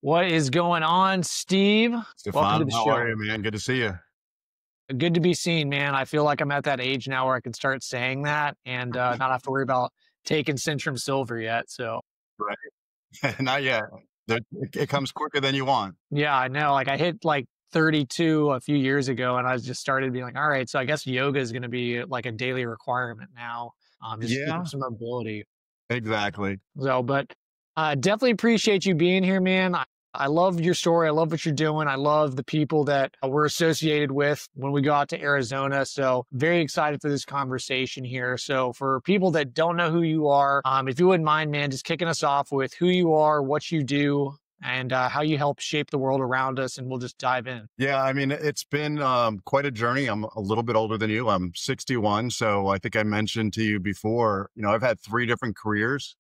What is going on, Steve? Welcome to Stefan, the how are show. you, man? Good to see you. Good to be seen, man. I feel like I'm at that age now where I can start saying that and not have to worry about taking Centrum Silver yet. So, Right? Not yet. It comes quicker than you want. yeah, I know. Like I hit like 32 a few years ago and I just started being like, all right, so I guess yoga is going to be like a daily requirement now, just to keep up Yeah, some mobility. exactly. So, but definitely appreciate you being here, man. I love your story. I love what you're doing. I love the people that we're associated with when we go out to Arizona. So, very excited for this conversation here. So, for people that don't know who you are, if you wouldn't mind, man, just kicking us off with who you are, what you do, and how you help shape the world around us, and we'll just dive in. Yeah, I mean, it's been quite a journey. I'm a little bit older than you. I'm 61. So I think I mentioned to you before, I've had three different careers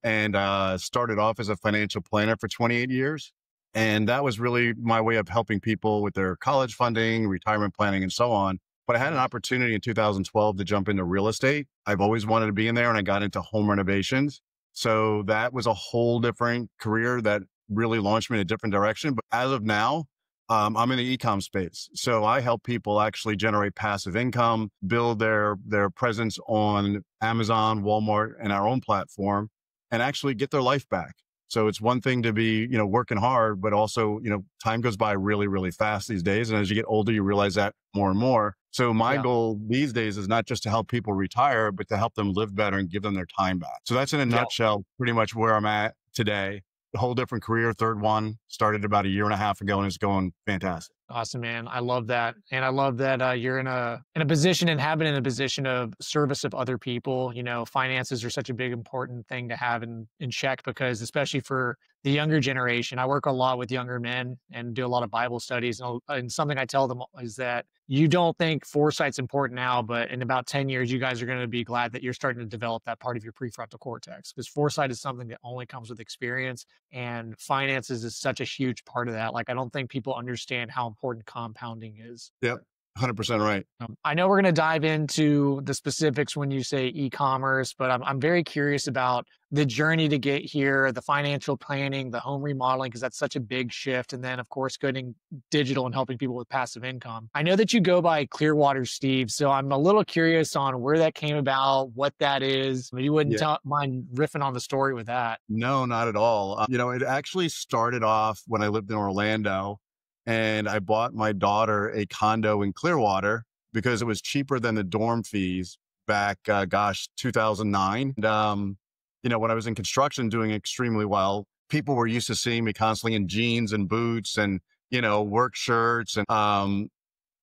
and started off as a financial planner for 28 years. And that was really my way of helping people with their college funding, retirement planning, and so on. But I had an opportunity in 2012 to jump into real estate. I've always wanted to be in there, and I got into home renovations. So that was a whole different career that really launched me in a different direction. But as of now, I'm in the e-com space. So I help people actually generate passive income, build their presence on Amazon, Walmart, and our own platform, and actually get their life back. So it's one thing to be, working hard, but also, time goes by really, really fast these days. And as you get older, you realize that more and more. So my Yeah. goal these days is not just to help people retire, but to help them live better and give them their time back. So that's in a Yeah. nutshell, pretty much where I'm at today. A whole different career, third one, started about a year and a half ago, and it's going fantastic. Awesome, man. I love that. And I love that you're in a position and have been in a position of service of other people. You know, finances are such a big important thing to have in check because especially for the younger generation, I work a lot with younger men and do a lot of Bible studies. And something I tell them is that you don't think foresight's important now, but in about 10 years, you guys are going to be glad that you're starting to develop that part of your prefrontal cortex because foresight is something that only comes with experience. And finances is such a huge part of that. Like, I don't think people understand how important compounding is. Yep. 100% right. I know we're going to dive into the specifics when you say e-commerce, but I'm very curious about the journey to get here, the financial planning, the home remodeling, because that's such a big shift. And then, of course, going digital and helping people with passive income. I know that you go by Clearwater Steve, so I'm a little curious on where that came about, what that is. You wouldn't mind riffing on the story with that. No, not at all. It actually started off when I lived in Orlando and I bought my daughter a condo in Clearwater because it was cheaper than the dorm fees back, 2009. And, when I was in construction doing extremely well, people were used to seeing me constantly in jeans and boots and, work shirts. And,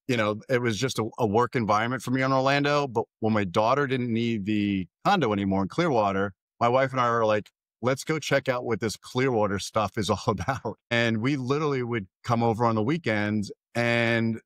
it was just a work environment for me in Orlando. But when my daughter didn't need the condo anymore in Clearwater, my wife and I were like, let's go check out what this Clearwater stuff is all about. And we literally would come over on the weekends and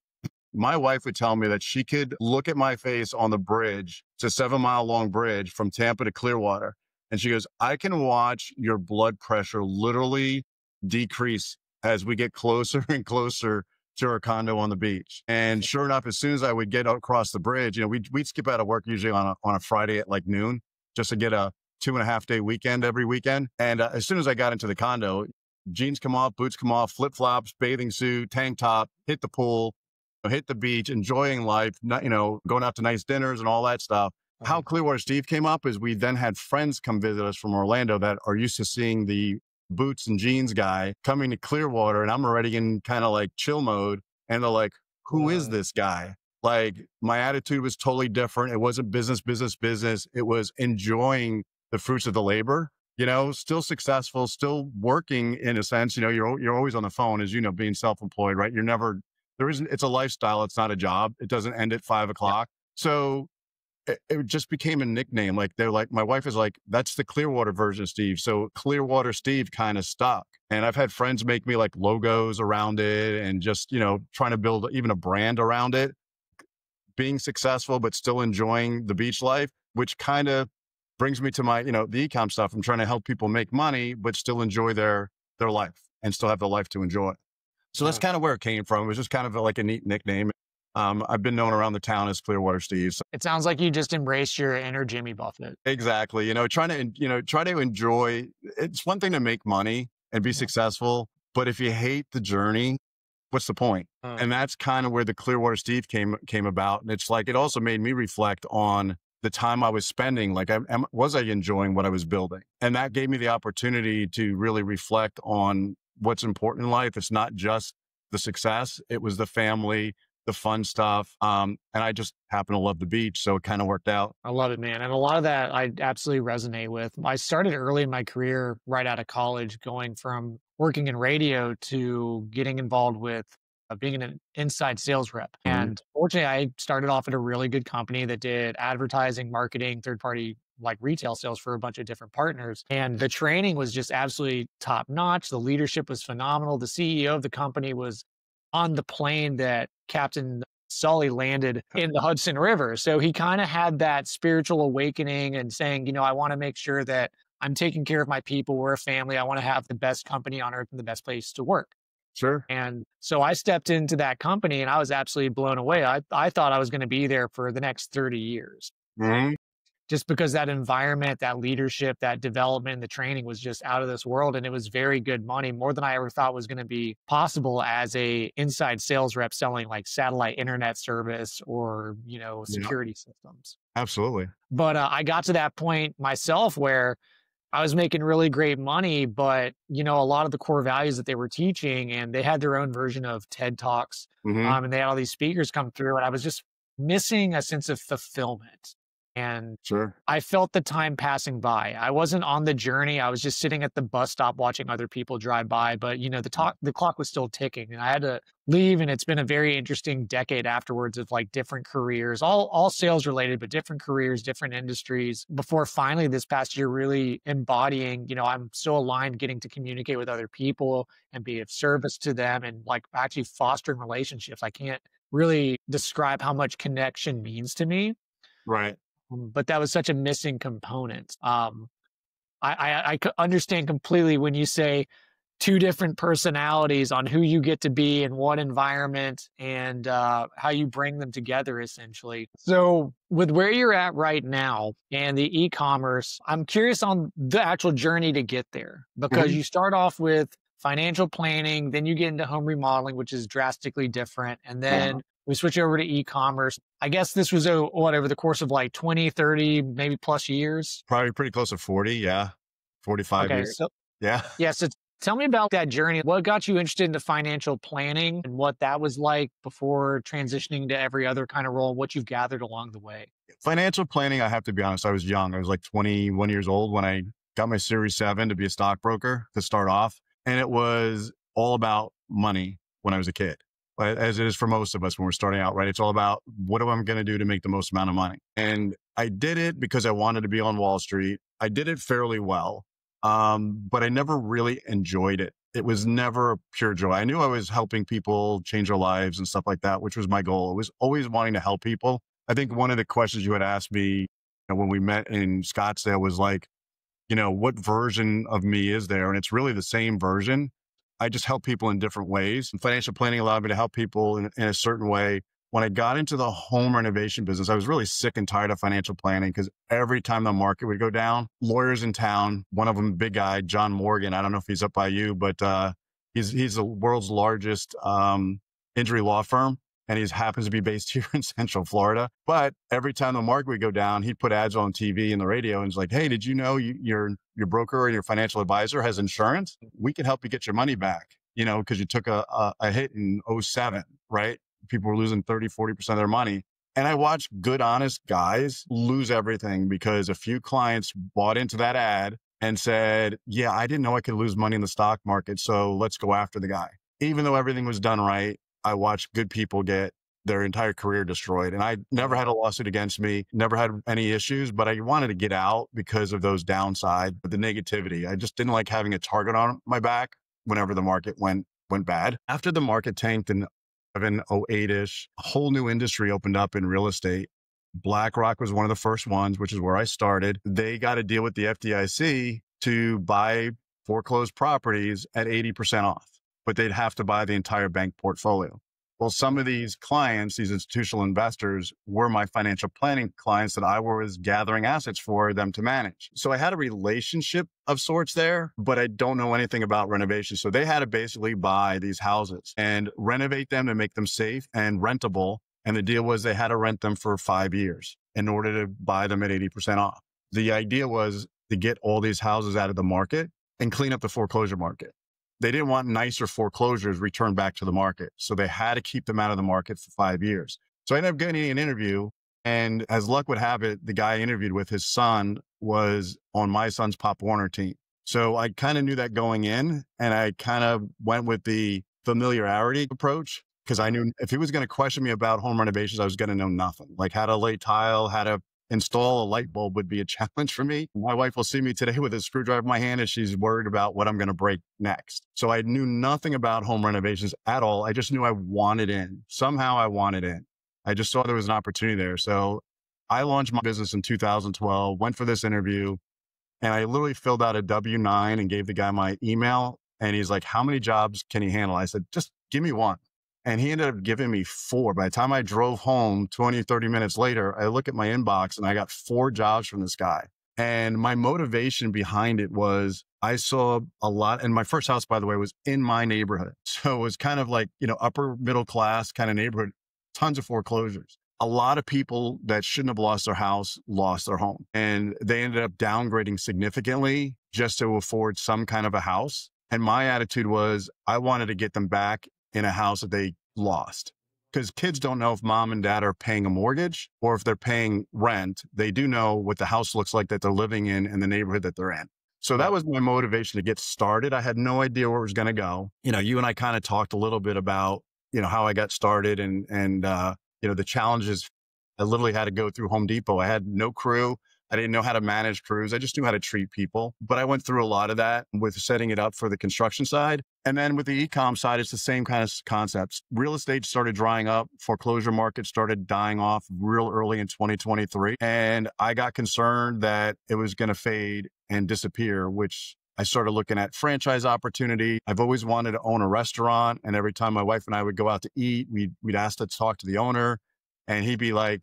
my wife would tell me that she could look at my face on the bridge. It's a 7-mile long bridge from Tampa to Clearwater. And she goes, I can watch your blood pressure literally decrease as we get closer and closer to our condo on the beach. And sure enough, as soon as I would get across the bridge, we'd skip out of work usually on a Friday at like noon just to get a 2.5-day weekend every weekend. And as soon as I got into the condo, jeans come off, boots come off, flip flops, bathing suit, tank top, hit the pool, hit the beach, enjoying life, going out to nice dinners and all that stuff. How Clearwater Steve came up is we then had friends come visit us from Orlando that are used to seeing the boots and jeans guy coming to Clearwater. And I'm already in kind of like chill mode. And they're like, who is this guy? Like my attitude was totally different. It wasn't business. It was enjoying the fruits of the labor, still successful, still working in a sense. You're always on the phone as being self-employed, right? It's a lifestyle. It's not a job. It doesn't end at 5 o'clock. So it just became a nickname. Like my wife is like, that's the Clearwater version of Steve. So Clearwater Steve kind of stuck. And I've had friends make me like logos around it and just, trying to build even a brand around it, being successful, but still enjoying the beach life, which kind of brings me to my, the e-com stuff. I'm trying to help people make money, but still enjoy their life and still have the life to enjoy. So that's kind of where it came from. It was just kind of like a neat nickname. I've been known around the town as Clearwater Steve. So. It sounds like you just embraced your inner Jimmy Buffett. Exactly. Try to enjoy. It's one thing to make money and be successful, But if you hate the journey, what's the point? Uh, And that's kind of where the Clearwater Steve came about. And it's like, it also made me reflect on the time I was spending. Like, was I enjoying what I was building? And that gave me the opportunity to really reflect on what's important in life. It's not just the success. It was the family, the fun stuff. And I just happen to love the beach. So it kind of worked out. I love it, man. And a lot of that I absolutely resonate with. I started early in my career, right out of college, going from working in radio to getting involved with being an inside sales rep. Mhm. And fortunately, I started off at a really good company that did advertising, marketing, third party like retail sales for a bunch of different partners. And the training was just absolutely top notch. The leadership was phenomenal. The CEO of the company was on the plane that Captain Sully landed in the Hudson River. So he kind of had that spiritual awakening and saying, I want to make sure that I'm taking care of my people. We're a family. I want to have the best company on earth and the best place to work. Sure. And so I stepped into that company and I was absolutely blown away. I thought I was going to be there for the next 30 years Mhm. just because that environment, that leadership, that development, the training was just out of this world. And it was very good money, more than I ever thought was going to be possible as a inside sales rep selling like satellite internet service or, Yeah, security systems. absolutely. But I got to that point myself where I was making really great money, but a lot of the core values that they were teaching, and they had their own version of TED Talks, Hmm. and they had all these speakers come through, and I was just missing a sense of fulfillment. And Sure. I felt the time passing by. I wasn't on the journey. I was just sitting at the bus stop watching other people drive by. But the clock was still ticking, and I had to leave. And it's been a very interesting decade afterwards of like different careers, all sales related, but different careers, different industries. Before finally this past year, really embodying, I'm so aligned, getting to communicate with other people and be of service to them, and like actually fostering relationships. I can't really describe how much connection means to me, Right. but that was such a missing component. Understand completely when you say two different personalities on who you get to be in one environment and how you bring them together, essentially. So, with where you're at right now and the e-commerce, I'm curious on the actual journey to get there because Mhm. you start off with financial planning, then you get into home remodeling, which is drastically different, and Yeah. then we switch over to e-commerce. I guess this was over the course of like 20, 30, maybe plus years. Probably pretty close to 40. Yeah. 45 Okay, years. so Yeah. yeah, so tell me about that journey. What got you interested into financial planning and what that was like before transitioning to every other kind of role, what you've gathered along the way? Financial planning, I have to be honest, I was young. I was like 21 years old when I got my Series 7 to be a stockbroker to start off. And it was all about money when I was a kid, but as it is for most of us when we're starting out, right? It's all about what am I going to do to make the most amount of money? And I did it because I wanted to be on Wall Street. I did it fairly well, but I never really enjoyed it. It was never a pure joy. I knew I was helping people change their lives and stuff like that, which was my goal. I was always wanting to help people. I think one of the questions you had asked me, when we met in Scottsdale was like, what version of me is there? And it's really the same version. I just help people in different ways. And financial planning allowed me to help people in a certain way. When I got into the home renovation business, I was really sick and tired of financial planning because every time the market would go down, lawyers in town, one of them, big guy, John Morgan, I don't know if he's up by you, but he's the world's largest injury law firm. And he happens to be based here in Central Florida. But every time the market would go down, he'd put ads on TV and the radio and it's like, hey, did you know your broker or your financial advisor has insurance? We can help you get your money back, because you took a hit in '07, right? People were losing 30, 40% of their money. And I watched good, honest guys lose everything because a few clients bought into that ad and said, yeah, I didn't know I could lose money in the stock market. So let's go after the guy. Even though everything was done right, I watched good people get their entire career destroyed. And I never had a lawsuit against me, never had any issues, but I wanted to get out because of those downsides, the negativity. I just didn't like having a target on my back whenever the market went bad. After the market tanked in 08-ish, a whole new industry opened up in real estate. BlackRock was one of the first ones, which is where I started. They got a deal with the FDIC to buy foreclosed properties at 80% off, but they'd have to buy the entire bank portfolio. Well, some of these clients, these institutional investors, were my financial planning clients that I was gathering assets for them to manage. So I had a relationship of sorts there, but I don't know anything about renovation. So they had to basically buy these houses and renovate them and make them safe and rentable. And the deal was they had to rent them for 5 years in order to buy them at 80% off. The idea was to get all these houses out of the market and clean up the foreclosure market. They didn't want nicer foreclosures returned back to the market. So they had to keep them out of the market for 5 years. So I ended up getting an interview. And as luck would have it, the guy I interviewed with, his son was on my son's Pop Warner team. So I kind of knew that going in, and I kind of went with the familiarity approach because I knew if he was going to question me about home renovations, I was going to know nothing. Like how to lay tile, how to install a light bulb would be a challenge for me. My wife will see me today with a screwdriver in my hand and she's worried about what I'm going to break next. So I knew nothing about home renovations at all. I just knew I wanted in. Somehow I wanted in. I just saw there was an opportunity there. So I launched my business in 2012, went for this interview, and I literally filled out a W-9 and gave the guy my email. And he's like, how many jobs can he handle? I said, just give me one. And he ended up giving me four. By the time I drove home 20, 30 minutes later, I look at my inbox and I got 4 jobs from this guy. And my motivation behind it was I saw a lot. And my first house, by the way, was in my neighborhood. So it was kind of like, upper middle class kind of neighborhood, tons of foreclosures. A lot of people that shouldn't have lost their house lost their home, and they ended up downgrading significantly just to afford some kind of a house. And my attitude was I wanted to get them back in a house that they lost, because kids don't know if mom and dad are paying a mortgage or if they're paying rent. They do know what the house looks like that they're living in and the neighborhood that they're in. So that was my motivation to get started. I had no idea where it was going to go. You and I kind of talked a little bit about, how I got started and the challenges. I literally had to go through Home Depot. I had no crew. I didn't know how to manage crews. I just knew how to treat people. But I went through a lot of that with setting it up for the construction side. And then with the e-com side, it's the same kind of concepts. Real estate started drying up. Foreclosure market started dying off real early in 2023. And I got concerned that it was going to fade and disappear, which I started looking at franchise opportunity. I've always wanted to own a restaurant. And every time my wife and I would go out to eat, we'd ask to talk to the owner. And he'd be like,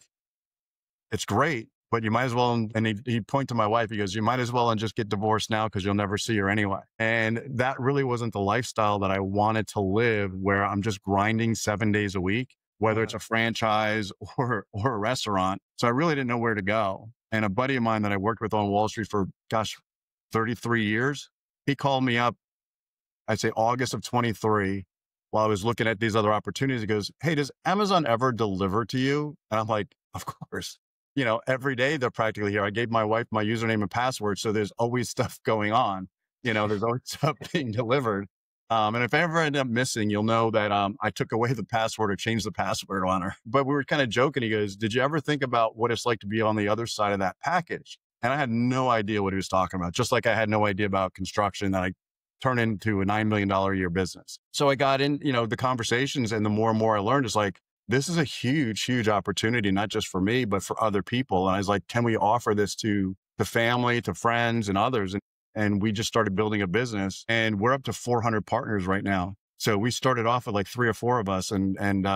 it's great, but you might as well, and he'd point to my wife, he goes, you might as well and just get divorced now because you'll never see her anyway. And that really wasn't the lifestyle that I wanted to live, where I'm just grinding 7 days a week, whether it's a franchise or a restaurant. So I really didn't know where to go. And a buddy of mine that I worked with on Wall Street for, 33 years, he called me up, I'd say August of 23, while I was looking at these other opportunities. He goes, hey, does Amazon ever deliver to you? And I'm like, of course. Every day they're practically here. I gave my wife my username and password. So there's always stuff going on. There's always stuff being delivered. And if I ever end up missing, you'll know that I took away the password or changed the password on her. But we were kind of joking. He goes, did you ever think about what it's like to be on the other side of that package? And I had no idea what he was talking about, just like I had no idea about construction that I turned into a $9 million a year business. So I got in, the conversations, and the more and more I learned, it's like, this is a huge, huge opportunity, not just for me, but for other people. And I was like, can we offer this to the family, to friends and others? And we just started building a business, and we're up to 400 partners right now. So we started off with like 3 or 4 of us. And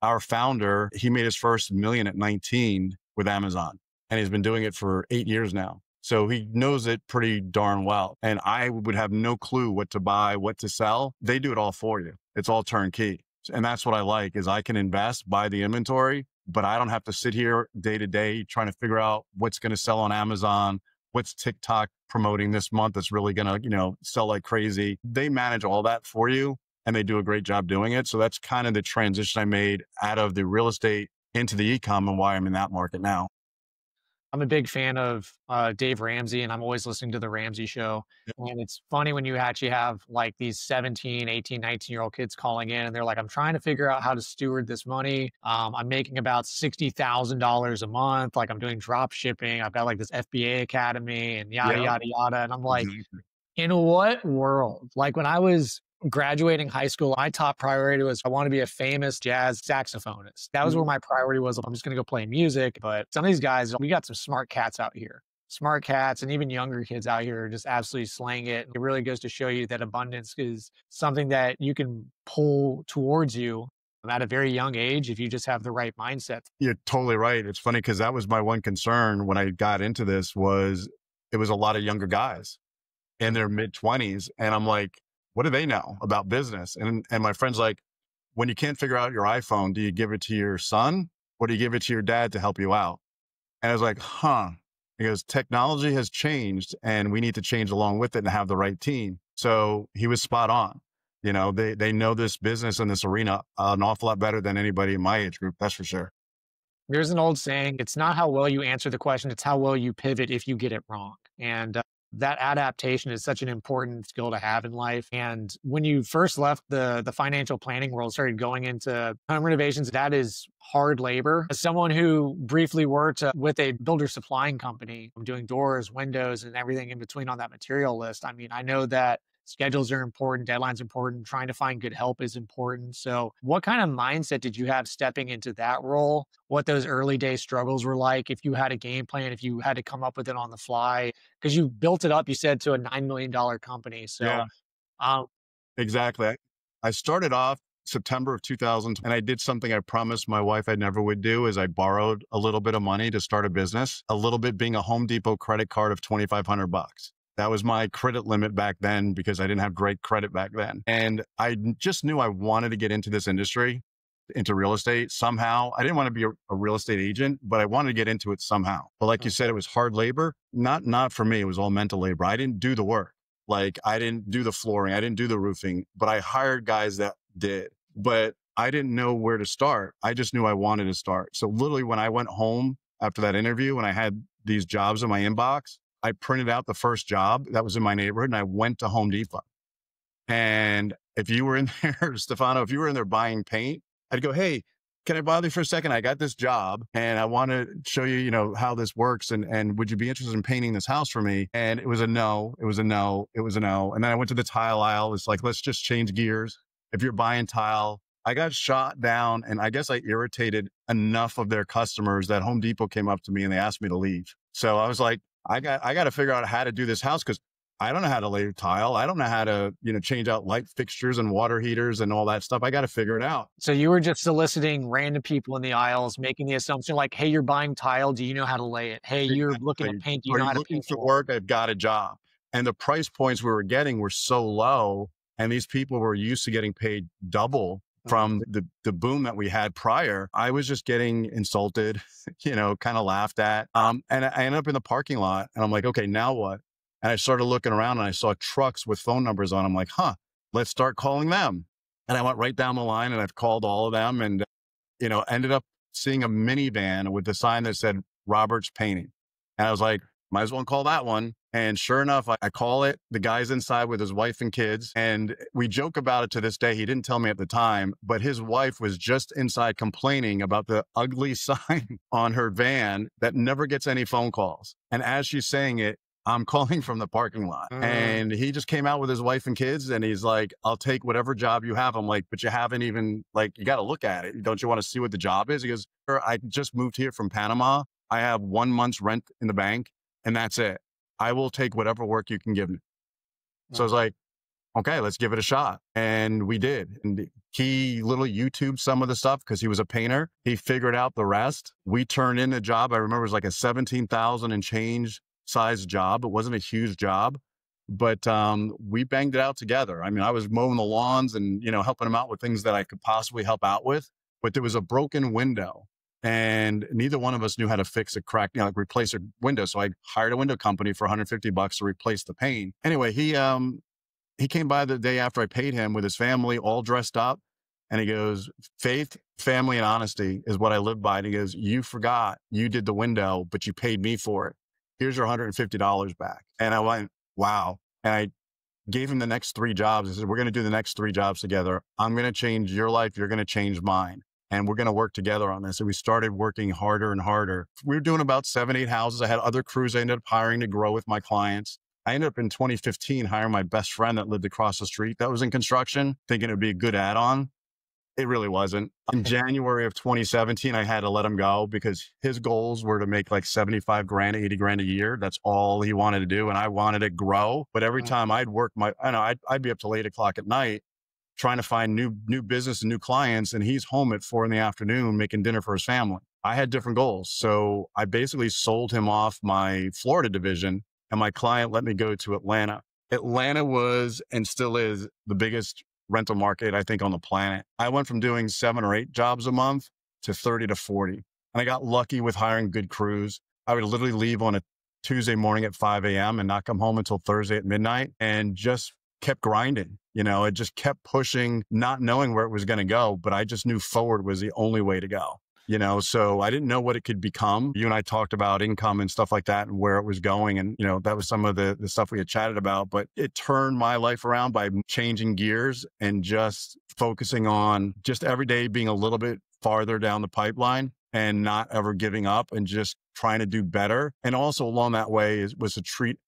our founder, he made his first million at 19 with Amazon, and he's been doing it for 8 years now. So he knows it pretty darn well. And I would have no clue what to buy, what to sell. They do it all for you. It's all turnkey. And that's what I like, is I can invest, buy the inventory, but I don't have to sit here day to day trying to figure out what's going to sell on Amazon, what's TikTok promoting this month that's really going to, sell like crazy. They manage all that for you, and they do a great job doing it. So that's kind of the transition I made out of the real estate into the e-com, and why I'm in that market now. I'm a big fan of Dave Ramsey, and I'm always listening to the Ramsey show. And it's funny when you actually have like these 17, 18, 19-year-old kids calling in, and they're like, I'm trying to figure out how to steward this money. I'm making about $60,000 a month. Like, I'm doing drop shipping. I've got like this FBA academy and yada, Yeah, yada, yada. And I'm like, exactly. in what world? Like, when I was graduating high school, my top priority was I want to be a famous jazz saxophonist. That was where my priority was. I'm just going to go play music. But some of these guys, we got some smart cats out here. Smart cats and even younger kids out here are just absolutely slaying it. It really goes to show you that abundance is something that you can pull towards you. at a very young age if you just have the right mindset. You're totally right. It's funny because that was my one concern when I got into this was it was a lot of younger guys in their mid 20s. And I'm like, what do they know about business? And my friend's like, when you can't figure out your iPhone, do you give it to your son or do you give it to your dad to help you out? And I was like, huh. He goes, technology has changed and we need to change along with it and have the right team. So he was spot on. You know, they know this business and this arena an awful lot better than anybody in my age group. That's for sure. There's an old saying, it's not how well you answer the question, it's how well you pivot if you get it wrong. And that adaptation is such an important skill to have in life. And when you first left the financial planning world, started going into home renovations, that is hard labor. As someone who briefly worked with a builder supplying company, doing doors, windows, and everything in between on that material list, I mean, I know that schedules are important, deadlines are important, trying to find good help is important. So, what kind of mindset did you have stepping into that role? What those early day struggles were like? If you had a game plan, if you had to come up with it on the fly, because you built it up, you said, to a $9 million company. So, Yeah, um, exactly. I started off September of 2000 and I did something I promised my wife I never would do is I borrowed a little bit of money to start a business, a little bit being a Home Depot credit card of 2,500 bucks. That was my credit limit back then because I didn't have great credit back then. And just knew I wanted to get into this industry, into real estate somehow. I didn't want to be a real estate agent, but I wanted to get into it somehow. But like you said, it was hard labor. Not for me. It was all mental labor. I didn't do the work. Like I didn't do the flooring. I didn't do the roofing, but I hired guys that did. But I didn't know where to start. I just knew I wanted to start. So literally when I went home after that interview and I had these jobs in my inbox, I printed out the first job that was in my neighborhood and I went to Home Depot. And if you were in there, Stefano, if you were in there buying paint, I'd go, hey, can I bother you for a second? I got this job and I want to show you, how this works. And would you be interested in painting this house for me? And it was a no, it was a no, it was a no. And then I went to the tile aisle. It's like, let's just change gears. If you're buying tile, I got shot down and I guess I irritated enough of their customers that Home Depot came up to me and they asked me to leave. So I was like, I got to figure out how to do this house because I don't know how to lay tile. I don't know how to, change out light fixtures and water heaters and all that stuff. I got to figure it out. so you were just soliciting random people in the aisles, making the assumption like, hey, you're buying tile. Do you know how to lay it? Hey, you're looking at Exactly. paint. Do you Are know you how to looking paint the for wall? work? I've got a job. And the price points we were getting were so low. And these people were used to getting paid double from the boom that we had prior. I was just getting insulted, kind of laughed at. And I ended up in the parking lot and I'm like, okay, now what? And I started looking around and I saw trucks with phone numbers on. I'm like, let's start calling them. And I went right down the line and I've called all of them and, ended up seeing a minivan with a sign that said Robert's Painting. And I was like, might as well call that one. And sure enough, I call it. The guy's inside with his wife and kids. And we joke about it to this day. He didn't tell me at the time, but his wife was just inside complaining about the ugly sign on her van that never gets any phone calls. And as she's saying it, I'm calling from the parking lot. And he just came out with his wife and kids and he's like, I'll take whatever job you have. I'm like, but you haven't even, you got to look at it. Don't you want to see what the job is? He goes, "Sir, I just moved here from Panama. I have 1 month's rent in the bank and that's it. I will take whatever work you can give me." So I was like, okay, let's give it a shot. And we did. And he literally YouTubed some of the stuff because he was a painter. He figured out the rest. We turned in a job. I remember it was like a 17,000 and change size job. It wasn't a huge job, but we banged it out together. I mean, I was mowing the lawns and, helping him out with things that I could possibly help out with, but there was a broken window and neither one of us knew how to fix a crack, replace a window. So I hired a window company for $150 to replace the pane. Anyway, he came by the day after I paid him with his family all dressed up. And he goes, faith, family, and honesty is what I live by. And he goes, you forgot you did the window, but you paid me for it. Here's your $150 back. And I went, wow. And I gave him the next 3 jobs. I said, we're going to do the next 3 jobs together. I'm going to change your life. You're going to change mine. And we're going to work together on this. And we started working harder and harder. We were doing about 7, 8 houses. I had other crews I ended up hiring to grow with my clients. I ended up in 2015 hiring my best friend that lived across the street that was in construction, thinking it would be a good add-on. It really wasn't. In January of 2017, I had to let him go because his goals were to make like 75 grand, 80 grand a year. That's all he wanted to do. And I wanted to grow. But every time I'd work I'd be up till 8 o'clock at night trying to find new business and new clients, and he's home at 4 in the afternoon making dinner for his family. I had different goals. So I basically sold him off my Florida division, and my client let me go to Atlanta. Atlanta was and still is the biggest rental market, I think, on the planet. I went from doing 7 or 8 jobs a month to 30 to 40. And I got lucky with hiring good crews. I would literally leave on a Tuesday morning at 5 a.m. and not come home until Thursday at midnight, and just kept grinding. It just kept pushing, not knowing where it was going to go, but I just knew forward was the only way to go. So I didn't know what it could become. You and I talked about income and stuff like that and where it was going. And, that was some of the stuff we had chatted about, but it turned my life around by changing gears and just focusing on just every day being a little bit farther down the pipeline and not ever giving up and just trying to do better. And also along that way was to treat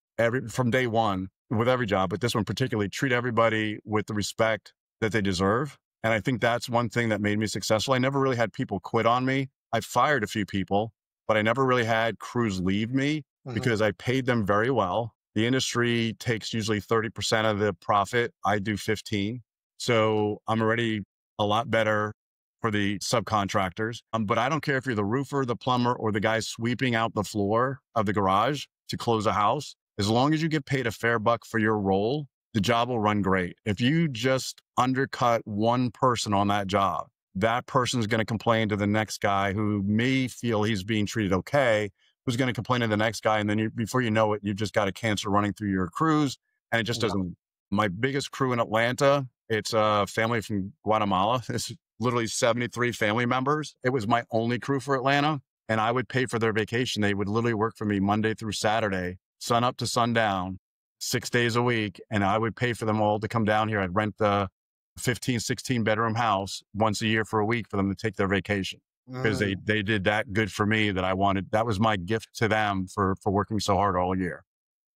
from day one with every job, but this one particularly, treat everybody with the respect that they deserve. And I think that's one thing that made me successful. I never really had people quit on me. I fired a few people, but I never really had crews leave me because I paid them very well. The industry takes usually 30% of the profit. I do 15. So I'm already a lot better for the subcontractors. But I don't care if you're the roofer, the plumber, or the guy sweeping out the floor of the garage to close a house. As long as you get paid a fair buck for your role, the job will run great. If you just undercut one person on that job, that person's going to complain to the next guy who may feel he's being treated okay, who's going to complain to the next guy. And then before you know it, you've just got a cancer running through your crews. And it just doesn't. My biggest crew in Atlanta, it's a family from Guatemala. It's literally 73 family members. It was my only crew for Atlanta. And I would pay for their vacation. They would literally work for me Monday through Saturday, sun up to sundown, 6 days a week. And I would pay for them all to come down here. I'd rent the 15, 16 bedroom house once a year for a week for them to take their vacation because they did that good for me that I wanted. That was my gift to them for working so hard all year.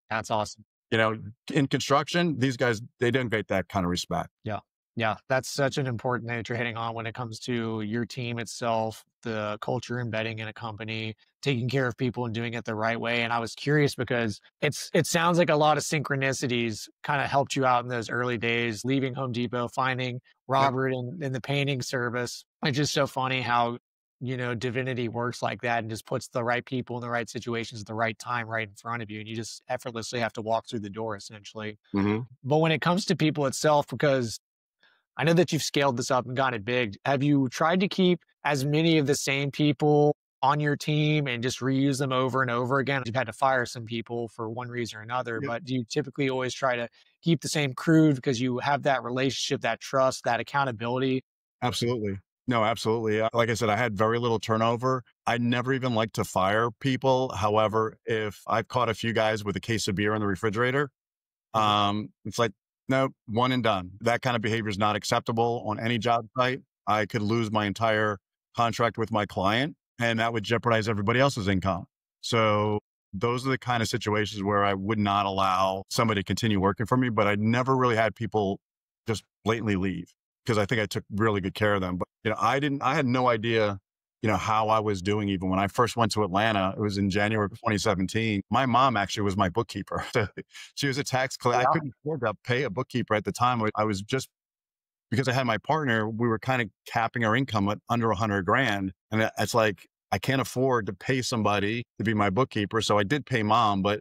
That's awesome. In construction, these guys, they didn't get that kind of respect. Yeah. Yeah. That's such an important thing that you're hitting on when it comes to your team itself, the culture embedding in a company, taking care of people and doing it the right way. And I was curious because it sounds like a lot of synchronicities kind of helped you out in those early days, leaving Home Depot, finding Robert in the painting service. It's just so funny how, divinity works like that and just puts the right people in the right situations at the right time right in front of you. And you just effortlessly have to walk through the door essentially. But when it comes to people itself, because I know that you've scaled this up and got it big. Have you tried to keep as many of the same people on your team and just reuse them over and over again? You've had to fire some people for one reason or another, but do you typically always try to keep the same crew because you have that relationship, that trust, that accountability? Absolutely. No, absolutely. Like I said, I had very little turnover. I never even like to fire people. However, if I've caught a few guys with a case of beer in the refrigerator, it's like, no, one and done. That kind of behavior is not acceptable on any job site. I could lose my entire contract with my client, and that would jeopardize everybody else's income. So those are the kind of situations where I would not allow somebody to continue working for me, but I never really had people just blatantly leave because I think I took really good care of them. But, I had no idea, how I was doing even when I first went to Atlanta. It was in January of 2017. My mom actually was my bookkeeper. She was a tax collector. I couldn't afford to pay a bookkeeper at the time. I was just, because I had my partner, we were kind of capping our income at under 100 grand. And it's like, I can't afford to pay somebody to be my bookkeeper. So I did pay mom, but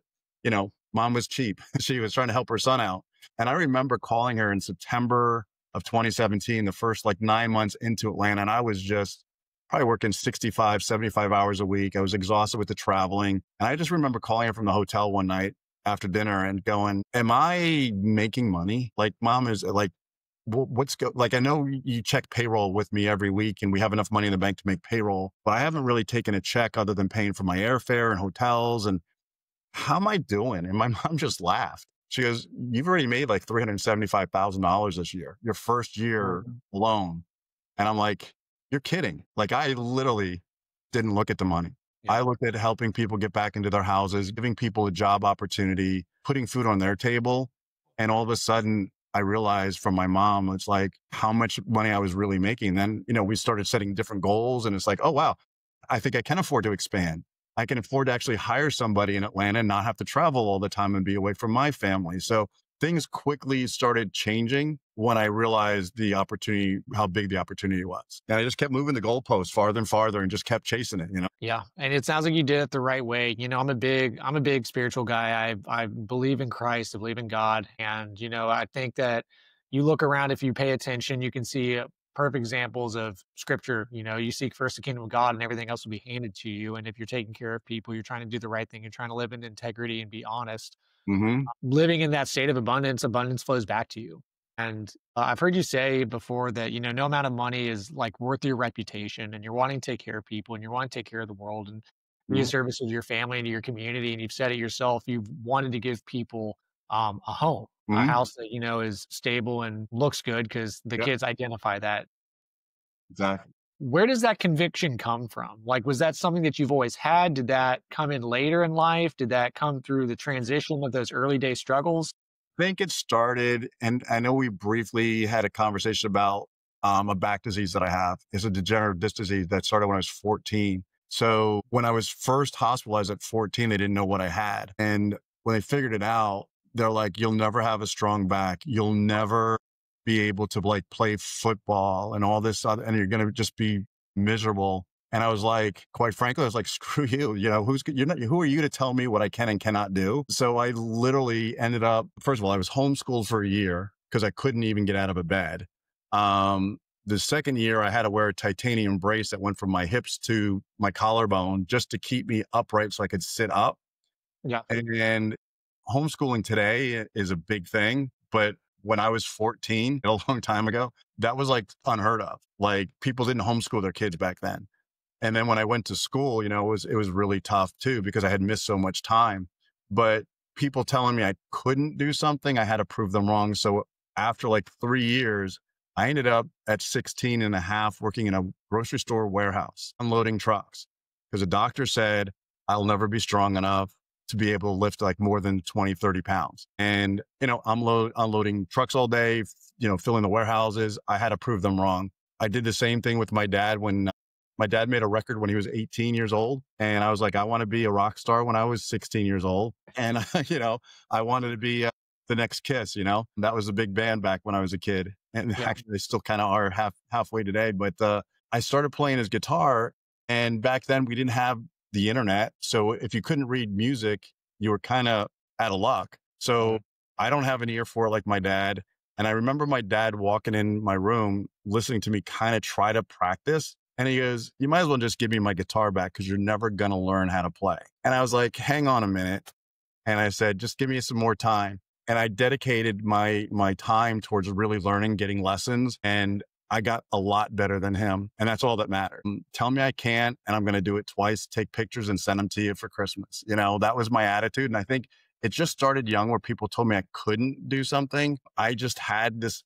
mom was cheap. She was trying to help her son out. And I remember calling her in September of 2017, the first 9 months into Atlanta. And I was just probably working 65, 75 hours a week. I was exhausted with the traveling. And I just remember calling her from the hotel one night after dinner and going, am I making money? Mom is I know you check payroll with me every week and we have enough money in the bank to make payroll, but I haven't really taken a check other than paying for my airfare and hotels. And how am I doing? And my mom just laughed. She goes, you've already made $375,000 this year, your first year alone. And I'm like, you're kidding. I literally didn't look at the money. Yeah. I looked at helping people get back into their houses, giving people a job opportunity, putting food on their table. And all of a sudden I realized from my mom, it's like how much money I was really making. Then, we started setting different goals and it's like, oh, wow, I think I can afford to expand. I can afford to actually hire somebody in Atlanta and not have to travel all the time and be away from my family. So things quickly started changing when I realized the opportunity, how big the opportunity was. And I just kept moving the goalposts farther and farther and just kept chasing it, you know? Yeah, and it sounds like you did it the right way. I'm a big spiritual guy. I believe in Christ, I believe in God, and I think that you look around, if you pay attention, you can see perfect examples of scripture. You seek first the kingdom of God, and everything else will be handed to you. And if you're taking care of people, you're trying to do the right thing, you're trying to live in integrity and be honest. Hmm. Living in that state of abundance, abundance flows back to you. And I've heard you say before that, no amount of money is like worth your reputation, and you're wanting to take care of people, and you're wanting to take care of the world, and be a Hmm. service to your family and to your community. And you've said it yourself, you've wanted to give people a home, a Hmm. house that, is stable and looks good because the Yep, kids identify that. exactly. Where does that conviction come from? Like, was that something that you've always had? Did that come in later in life? Did that come through the transition of those early day struggles? Think it started, and I know we briefly had a conversation about a back disease that I have. It's a degenerative disc disease that started when I was 14. So when I was first hospitalized at 14, they didn't know what I had. And when they figured it out, they're like, you'll never have a strong back. You'll never be able to like play football and all this other, and you're going to just be miserable. And I was like, quite frankly, I was like, screw you. Who are you to tell me what I can and cannot do? So I literally ended up, first of all, I was homeschooled for a year because I couldn't even get out of a bed. Um, the second year, I had to wear a titanium brace that went from my hips to my collarbone just to keep me upright so I could sit up. Yeah. And homeschooling today is a big thing. But when I was 14, a long time ago, that was like unheard of. Like people didn't homeschool their kids back then. And then when I went to school, it was really tough too because I had missed so much time. But people telling me I couldn't do something, I had to prove them wrong. So after like 3 years, I ended up at 16 and a half working in a grocery store warehouse, unloading trucks because the doctor said I'll never be strong enough to be able to lift like more than 20, 30 pounds. And, I'm unloading trucks all day, filling the warehouses. I had to prove them wrong. I did the same thing with my dad when my dad made a record when he was 18 years old. And I was like, I want to be a rock star when I was 16 years old. And, I wanted to be the next Kiss, that was a big band back when I was a kid. And Yeah. actually, they still kind of are halfway today. But I started playing his guitar. And back then, we didn't have the internet. So if you couldn't read music, you were kind of out of luck. So Mhm. I don't have an ear for it like my dad. And I remember my dad walking in my room, listening to me kind of try to practice. And he goes, you might as well just give me my guitar back because you're never going to learn how to play. And I was like, hang on a minute. And I said, just give me some more time. And I dedicated my time towards really learning, getting lessons. And I got a lot better than him. And that's all that mattered. Tell me I can, and I'm going to do it twice, take pictures and send them to you for Christmas. That was my attitude. And I think it just started young where people told me I couldn't do something. I just had this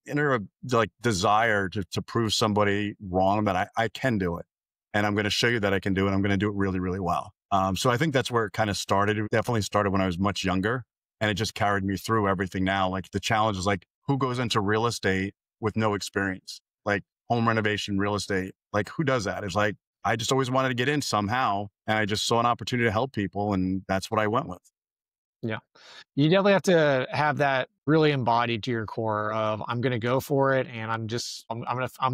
inner like desire to prove somebody wrong that I can do it. And I'm going to show you that I can do it. I'm going to do it really, really well. So I think that's where it kind of started. It definitely started when I was much younger, and it just carried me through everything now. Like the challenge is like, who goes into real estate with no experience? Like home renovation, real estate. Like who does that? It's like, I just always wanted to get in somehow. And I just saw an opportunity to help people. And that's what I went with. Yeah. You definitely have to have that really embodied to your core of I'm going to go for it, and I'm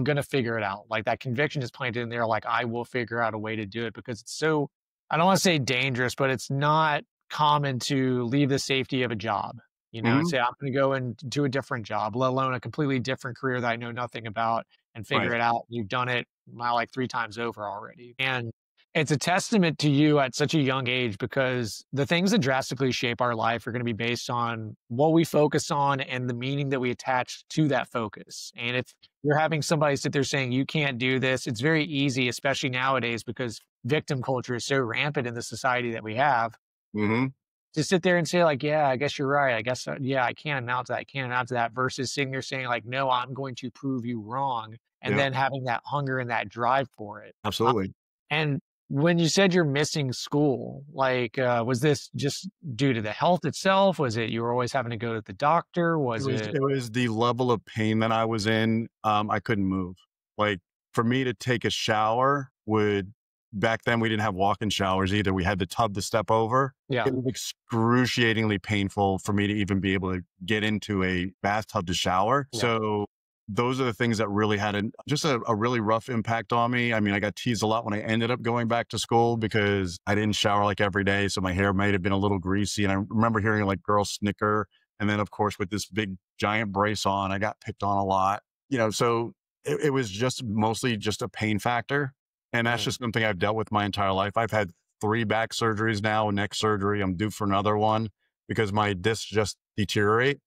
going to figure it out. Like that conviction is planted in there. Like I will figure out a way to do it because it's so, I don't want to say dangerous, but it's not common to leave the safety of a job, and Hmm. say I'm going to go and do a different job, let alone a completely different career that I know nothing about, and figure Right. it out. You've done it like 3 times over already. And it's a testament to you at such a young age because the things that drastically shape our life are going to be based on what we focus on and the meaning that we attach to that focus. And if you're having somebody sit there saying, you can't do this, it's very easy, especially nowadays because victim culture is so rampant in the society that we have, Hmm. to sit there and say, like, yeah, I guess you're right. I guess, yeah, I can't announce that. I can't announce that versus sitting there saying, like, no, I'm going to prove you wrong. And Yeah, then having that hunger and that drive for it. absolutely. And when you said you're missing school, like, was this just due to the health itself? Was it you were always having to go to the doctor? It Was was it it was the level of pain that I was in. I couldn't move. Like for me to take a shower would back then we didn't have walk-in showers either. We had the tub to step over. Yeah. It was excruciatingly painful for me to even be able to get into a bathtub to shower. Yeah. So those are the things that really had just a really rough impact on me. I mean, I got teased a lot when I ended up going back to school because I didn't shower like every day. So my hair might have been a little greasy. And I remember hearing like girls snicker. And then of course, with this big giant brace on, I got picked on a lot, so it was just mostly just a pain factor. And that's Mm. just something I've dealt with my entire life. I've had 3 back surgeries now, neck surgery. I'm due for another one because my discs just deteriorate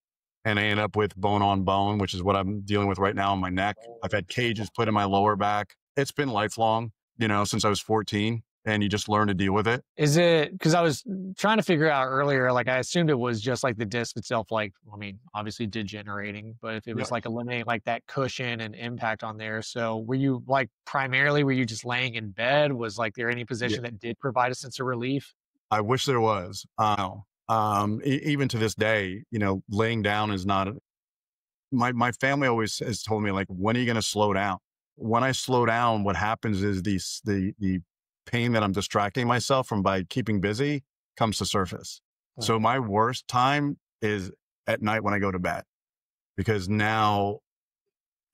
and I end up with bone on bone, which is what I'm dealing with right now in my neck. I've had cages put in my lower back. It's been lifelong, since I was 14, and you just learn to deal with it. Is it because I was trying to figure out earlier, like I assumed it was just like the disc itself, like, I mean, obviously degenerating, but if it Yeah. was like eliminating like that cushion and impact on there. So were you like primarily, were you just laying in bed? Was like there any Yeah. position that did provide a sense of relief? I wish there was. Even to this day, laying down is not my family always has told me, like, when are you going to slow down? When I slow down, what happens is the pain that I'm distracting myself from by keeping busy comes to surface. Mm. So my worst time is at night when I go to bed, because now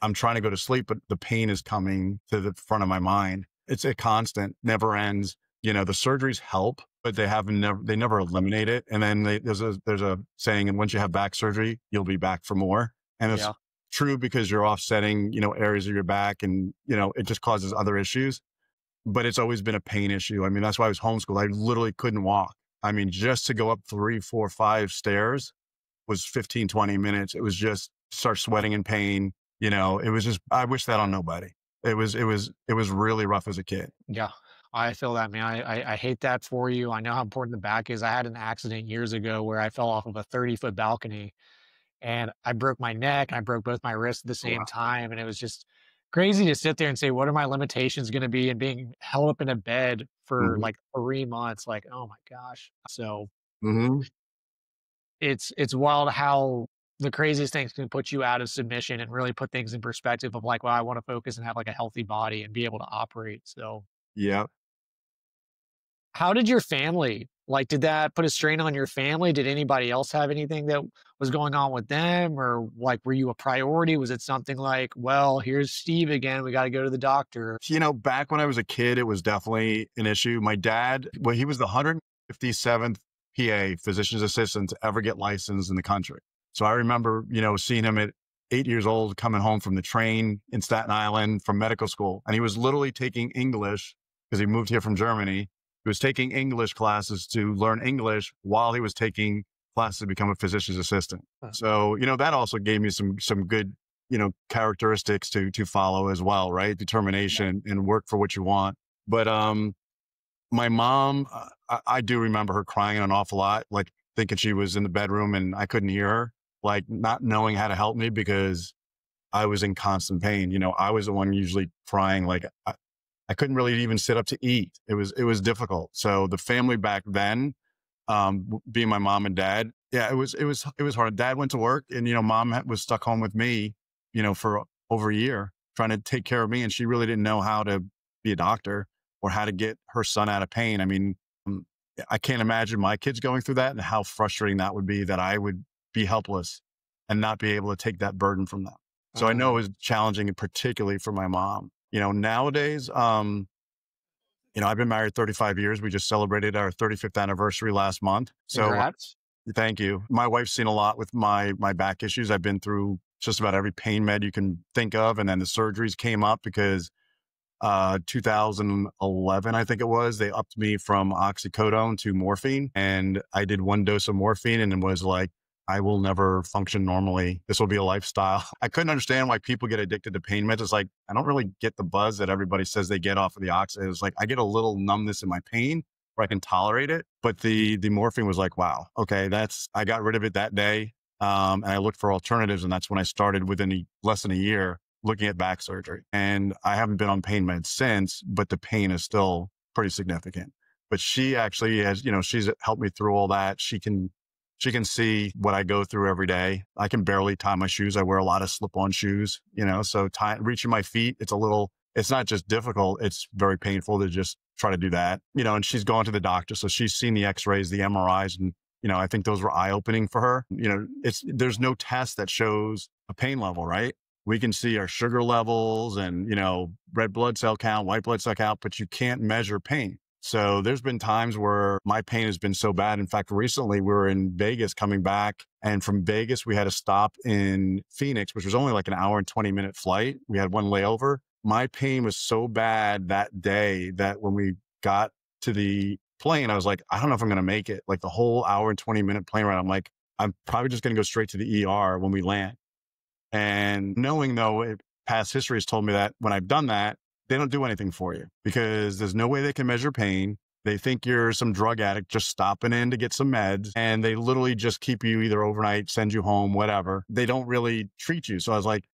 I'm trying to go to sleep, but the pain is coming to the front of my mind. It's a constant, never ends. The surgeries help, but they never eliminate it. And then there's a saying, and once you have back surgery, you'll be back for more. And it's Yeah. true because you're offsetting, areas of your back, and, it just causes other issues. But it's always been a pain issue. I mean, that's why I was homeschooled. I literally couldn't walk. I mean, just to go up 3, 4, 5 stairs was 15, 20 minutes. It was just start sweating in pain. It was just, I wish that on nobody. It was really rough as a kid. Yeah. I feel that, man. I hate that for you. I know how important the back is. I had an accident years ago where I fell off of a 30-foot balcony and I broke my neck and I broke both my wrists at the same Wow. time. And it was just crazy to sit there and say, what are my limitations going to be? And being held up in a bed for Hmm. like 3 months, like, oh my gosh. So Hmm. it's wild how the craziest things can put you out of submission and really put things in perspective of like, well, I want to focus and have like a healthy body and be able to operate. So Yeah. how did your family, like, did that put a strain on your family? Did anybody else have anything that was going on with them? Or like, were you a priority? Was it something like, well, here's Steve again, we got to go to the doctor? Back when I was a kid, it was definitely an issue. My dad, well, he was the 157th PA, physician's assistant, to ever get licensed in the country. So I remember, seeing him at 8 years old, coming home from the train in Staten Island from medical school. And he was literally taking English because he moved here from Germany. He was taking English classes to learn English while he was taking classes to become a physician's assistant. Uh, So, that also gave me some good, characteristics to follow as well, right? Determination and work for what you want. But my mom, I do remember her crying an awful lot, like thinking she was in the bedroom and I couldn't hear her, like not knowing how to help me because I was in constant pain. I was the one usually crying, like I couldn't really even sit up to eat. It was difficult. So the family back then, being my mom and dad, yeah, it was hard. Dad went to work, and mom was stuck home with me, for over a year trying to take care of me, and she really didn't know how to be a doctor or how to get her son out of pain. I mean, um, I can't imagine my kids going through that and how frustrating that would be, that I would be helpless and not be able to take that burden from them. So I know it was challenging, particularly for my mom. Nowadays, I've been married 35 years. We just celebrated our 35th anniversary last month. So Congrats. thank you. My wife's seen a lot with my back issues. I've been through just about every pain med you can think of. And then the surgeries came up because 2011, I think it was, they upped me from oxycodone to morphine. And I did 1 dose of morphine and it was like, I will never function normally. This will be a lifestyle. I couldn't understand why people get addicted to pain meds. It's like, I don't really get the buzz that everybody says they get off of the oxy. It's like, I get a little numbness in my pain where I can tolerate it. But the morphine was like, wow, okay, I got rid of it that day. And I looked for alternatives. And that's when I started within less than a year looking at back surgery. And I haven't been on pain meds since, but the pain is still pretty significant. But she actually has, she's helped me through all that. She can see what I go through every day. I can barely tie my shoes. I wear a lot of slip-on shoes, so reaching my feet, it's not just difficult, it's very painful to just try to do that, and she's gone to the doctor. So she's seen the x-rays, the MRIs, and, I think those were eye opening for her. There's no test that shows a pain level, right? We can see our sugar levels and, red blood cell count, white blood cell count, but you can't measure pain. So there's been times where my pain has been so bad. In fact, recently we were in Vegas coming back, and from Vegas, we had to stop in Phoenix, which was only like an hour and 20-minute flight. We had one layover. My pain was so bad that day that when we got to the plane, I was like, I don't know if I'm going to make it. Like the whole hour and 20-minute plane ride, I'm like, I'm probably just going to go straight to the ER when we land. And knowing though, past history has told me that when I've done that, they don't do anything for you because there's no way they can measure pain. They think you're some drug addict just stopping in to get some meds, and they literally just keep you either overnight, send you home, whatever. They don't really treat you. So I was like,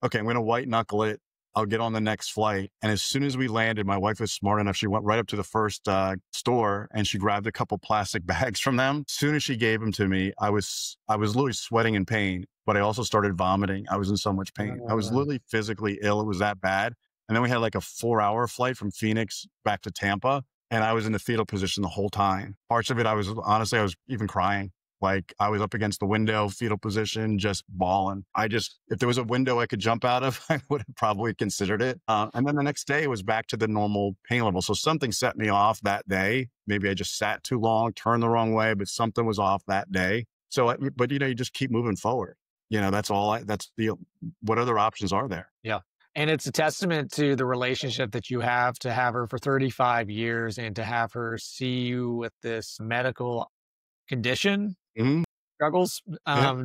okay, I'm going to white knuckle it. I'll get on the next flight. And as soon as we landed, my wife was smart enough. She went right up to the first store and she grabbed a couple plastic bags from them. As soon as she gave them to me, I was literally sweating in pain, but I also started vomiting. I was in so much pain. I was literally physically ill. It was that bad. And then we had like a 4-hour flight from Phoenix back to Tampa. And I was in the fetal position the whole time. Parts of it, I was even crying. Like I was up against the window, fetal position, just bawling. If there was a window I could jump out of, I would have probably considered it. And then the next day it was back to the normal pain level. So something set me off that day. Maybe I just sat too long, turned the wrong way, but something was off that day. So, but you just keep moving forward. What other options are there? Yeah. And it's a testament to the relationship that you have to have her for 35 years and to have her see you with this medical condition Hmm. struggles. Yeah.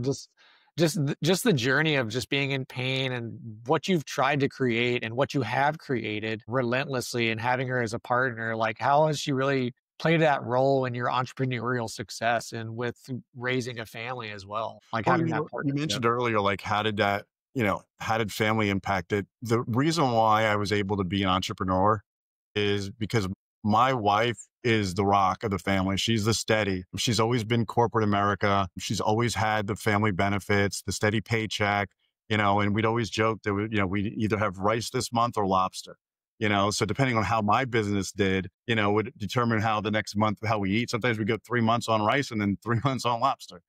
Just the journey of just being in pain and what you've tried to create and what you have created relentlessly and having her as a partner. Like, how has she really played that role in your entrepreneurial success and with raising a family as well? Like Well, having that you partnership. mentioned earlier, like, how did family impact it? The reason why I was able to be an entrepreneur is because my wife is the rock of the family. She's the steady. She's always been corporate America. She's always had the family benefits, the steady paycheck, and we'd always joke that we'd either have rice this month or lobster. So depending on how my business did, would determine how the next month, how we eat. Sometimes we go 3 months on rice and then 3 months on lobster,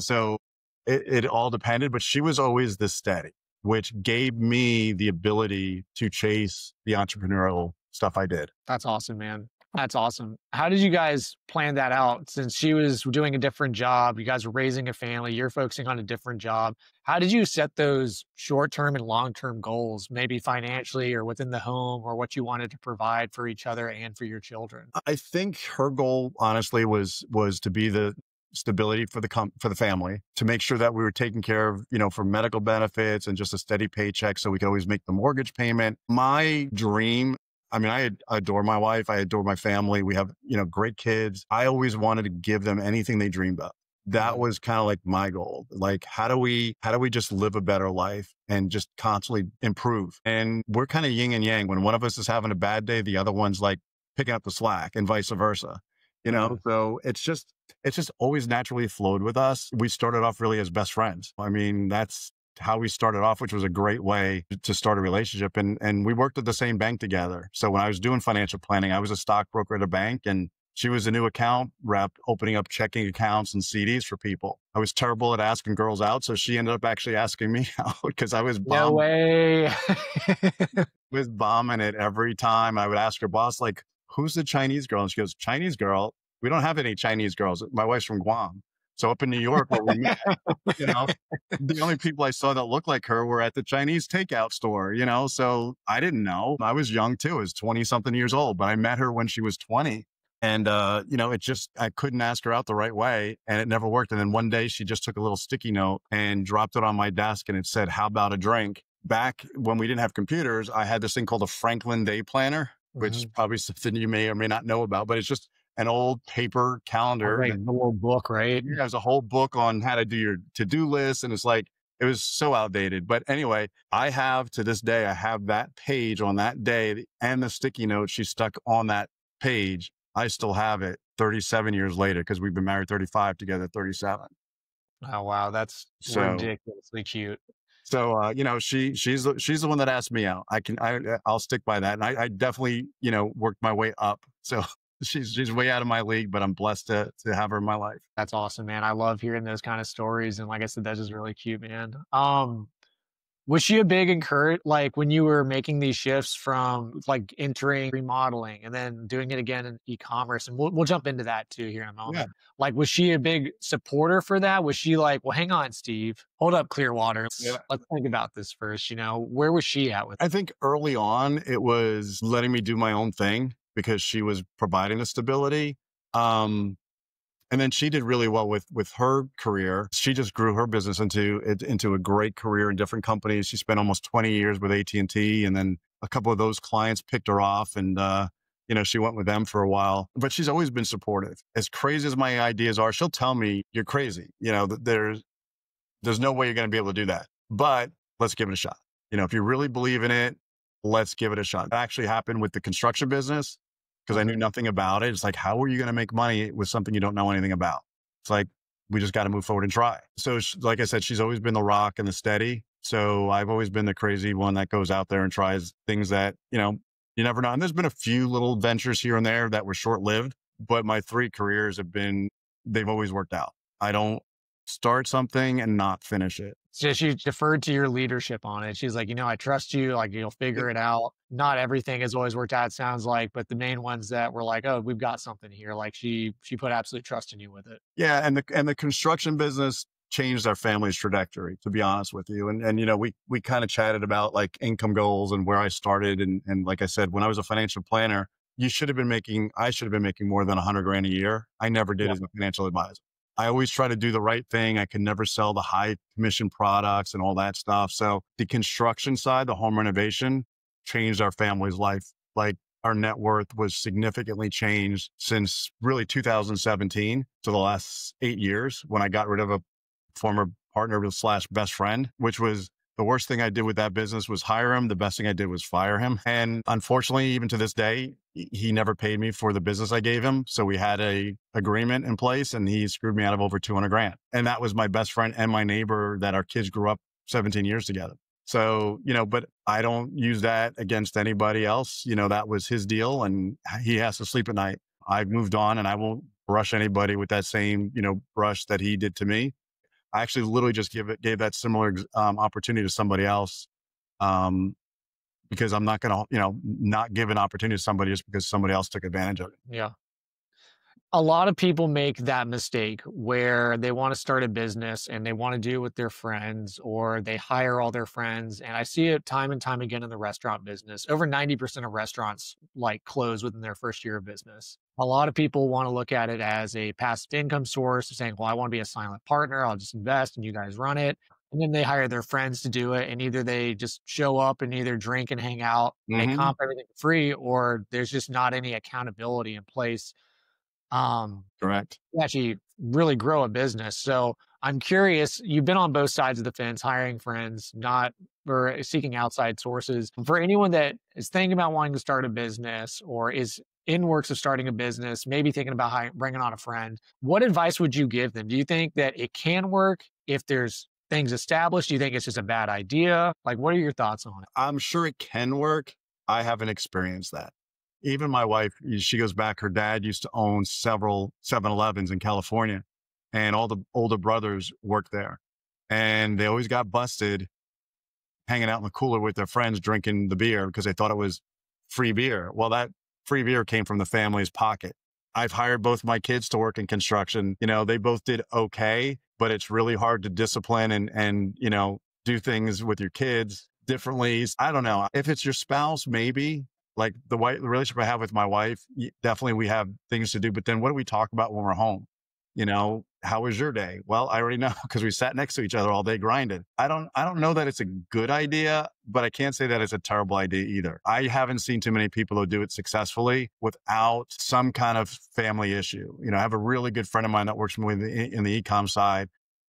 so it all depended, but she was always the steady, which gave me the ability to chase the entrepreneurial stuff I did. That's awesome, man. That's awesome. How did you guys plan that out? Since she was doing a different job, you guys were raising a family, you're focusing on a different job. How did you set those short-term and long-term goals, maybe financially or within the home or what you wanted to provide for each other and for your children? I think her goal, honestly, was to be the stability for for the family, to make sure that we were taken care of, for medical benefits and just a steady paycheck so we could always make the mortgage payment. My dream, I mean, I adore my wife. I adore my family. We have, great kids. I always wanted to give them anything they dreamed of. That Mhm. was kind of like my goal. Like, how do we just live a better life and just constantly improve? And we're kind of yin and yang. When one of us is having a bad day, the other one's like picking up the slack and vice versa. Mhm. So it's just always naturally flowed with us. We started off really as best friends. I mean, that's how we started off, which was a great way to start a relationship. And we worked at the same bank together. So when I was doing financial planning, I was a stockbroker at a bank, and she was a new account rep opening up checking accounts and CDs for people. I was terrible at asking girls out. So she ended up actually asking me out because I No way. was bombing it every time. I would ask her boss, like, who's the Chinese girl? And she goes, Chinese girl? We don't have any Chinese girls. My wife's from Guam. So up in New York where we met, you know, the only people I saw that looked like her were at the Chinese takeout store, so I didn't know. I was young too. I was 20 something years old, but I met her when she was 20. And, I couldn't ask her out the right way and it never worked. And then one day she just took a little sticky note and dropped it on my desk and it said, how about a drink? Back when we didn't have computers, I had this thing called a Franklin Day Planner, which is Mhm. probably something you may or may not know about, but it's just an old paper Oh, calendar right, that the little book, right? has a whole book on how to do your to-do list. And it's like, it was so outdated. But anyway, to this day, I have that page on that day and the sticky note she stuck on that page. I still have it 37 years later because we've been married 35 together, 37. Oh, wow, that's So ridiculously cute. So, she's the one that asked me out. I'll stick by that. And I definitely, worked my way up. So she's way out of my league, but I'm blessed to have her in my life. That's awesome, man. I love hearing those kind of stories, and like I said, that's just really cute, man. Was she a big encourage like, when you were making these shifts from, like, entering remodeling and then doing it again in e-commerce, and we'll jump into that too here in a Yeah. moment. Like, was she a big supporter for that? Was she like, "Well, hang on, Steve. Hold up, Clearwater. Yeah. Let's think about this first," you know? Where was she at with I think early on it was letting me do my own thing because she was providing the stability. Um, And then she did really well with her career. She just grew her business into a great career in different companies. She spent almost 20 years with AT&T, and then a couple of those clients picked her off, and she went with them for a while. But she's always been supportive. As crazy as my ideas are, she'll tell me, "You're crazy. There's no way you're going to be able to do that. But let's give it a shot. If you really believe in it, let's give it a shot." That actually happened with the construction business because I knew nothing about it. It's like, how are you going to make money with something you don't know anything about? It's like, we just got to move forward and try. So, like I said, she's always been the rock and the steady. So I've always been the crazy one that goes out there and tries things that, you never know. And there's been a few little ventures here and there that were short lived, but my 3 careers they've always worked out. I don't start something and not finish it. So she deferred to your leadership on it. She's like, I trust you. Like, you'll figure it out. Not everything has always worked out, it sounds like, but the main ones that were like, oh, we've got something here. Like she put absolute trust in you with it. Yeah, and the construction business changed our family's trajectory, to be honest with you. And we kind of chatted about like income goals and where I started. And like I said, when I was a financial planner, I should have been making more than 100 grand a year. I never did Yeah. as a financial advisor. I always try to do the right thing. I could never sell the high commission products and all that stuff. So the construction side, the home renovation, changed our family's life. Like, our net worth was significantly changed since really 2017 to the last 8 years, when I got rid of a former partner slash best friend, which was the worst thing I did with that business was hire him. The best thing I did was fire him. And unfortunately, even to this day, he never paid me for the business I gave him. So we had a agreement in place, and he screwed me out of over 200 grand. And that was my best friend and my neighbor that our kids grew up 17 years together. So, but I don't use that against anybody else. That was his deal, and he has to sleep at night. I've moved on, and I won't brush anybody with that same, brush that he did to me. I actually literally just gave that similar opportunity to somebody else, because I'm not going to, not give an opportunity to somebody just because somebody else took advantage of it. Yeah. A lot of people make that mistake where they want to start a business and they want to do it with their friends, or they hire all their friends. And I see it time and time again in the restaurant business. Over 90% of restaurants like close within their first year of business. A lot of people want to look at it as a passive income source, saying, well, I want to be a silent partner. I'll just invest and you guys run it. And then they hire their friends to do it. And either they just show up and either drink and hang out, they Hmm. comp everything for free, or there's just not any accountability in place Correct. to actually really grow a business. So I'm curious, you've been on both sides of the fence, hiring friends, not or seeking outside sources. For anyone that is thinking about wanting to start a business or is in works of starting a business, maybe thinking about bringing on a friend, what advice would you give them? Do you think that it can work if there's things established? Do you think it's just a bad idea? Like, what are your thoughts on it? I'm sure it can work. I haven't experienced that. Even my wife, she goes back, her dad used to own several 7-Elevens in California, and all the older brothers worked there. And they always got busted hanging out in the cooler with their friends, drinking the beer because they thought it was free beer. Well, that free beer came from the family's pocket. I've hired both my kids to work in construction. They both did okay, but it's really hard to discipline and do things with your kids differently. I don't know. If it's your spouse, maybe. Like the relationship I have with my wife, definitely we have things to do. But then what do we talk about when we're home? How was your day? Well, I already know because we sat next to each other all day grinding. I don't know that it's a good idea, but I can't say that it's a terrible idea either. I haven't seen too many people who do it successfully without some kind of family issue. I have a really good friend of mine that works for me in the e-com side,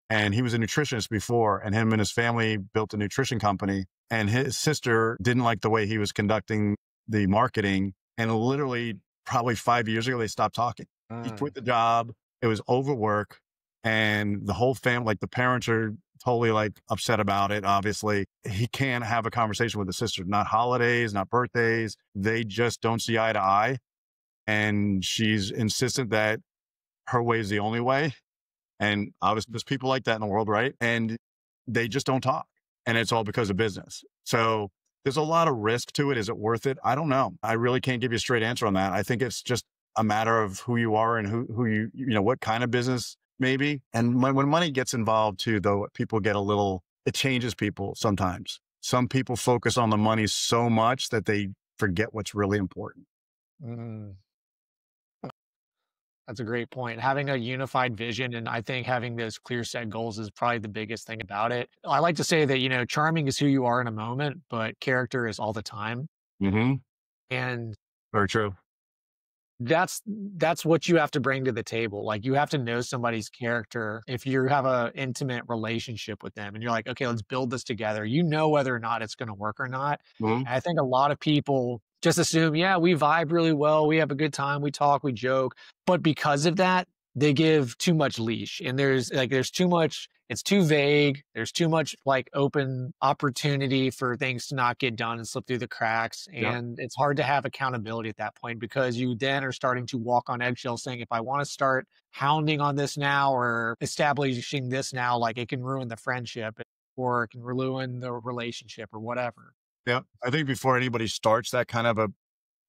and he was a nutritionist before, and him and his family built a nutrition company, and his sister didn't like the way he was conducting the marketing. And literally probably 5 years ago, they stopped talking. He quit the job. It was overwork, and the whole family, like the parents are totally like upset about it. Obviously, he can't have a conversation with his sister, not holidays, not birthdays. They just don't see eye to eye. And she's insistent that her way is the only way. And obviously, there's people like that in the world, right? And they just don't talk. And it's all because of business. So there's a lot of risk to it. Is it worth it? I don't know. I really can't give you a straight answer on that. I think it's just a matter of who you are and who what kind of business maybe. And when money gets involved too, though, people get it changes people sometimes. Some people focus on the money so much that they forget what's really important. Mm. That's a great point. Having a unified vision and I think having those clear set goals is probably the biggest thing about it. I like to say that, charming is who you are in a moment, but character is all the time. Mm-hmm. And Very true. that's what you have to bring to the table. Like you have to know somebody's character if you have a intimate relationship with them and you're like, okay, let's build this together. You know whether or not it's going to work or not. Mm-hmm. And I think a lot of people just assume, yeah, we vibe really well. We have a good time. We talk, we joke. But because of that, they give too much leash and there's too much, it's too vague. There's too much like open opportunity for things to not get done and slip through the cracks. Yep. And it's hard to have accountability at that point because you then are starting to walk on eggshells saying, if I want to start hounding on this now or establishing this now, like it can ruin the friendship or it can ruin the relationship or whatever. Yeah. I think before anybody starts that kind of a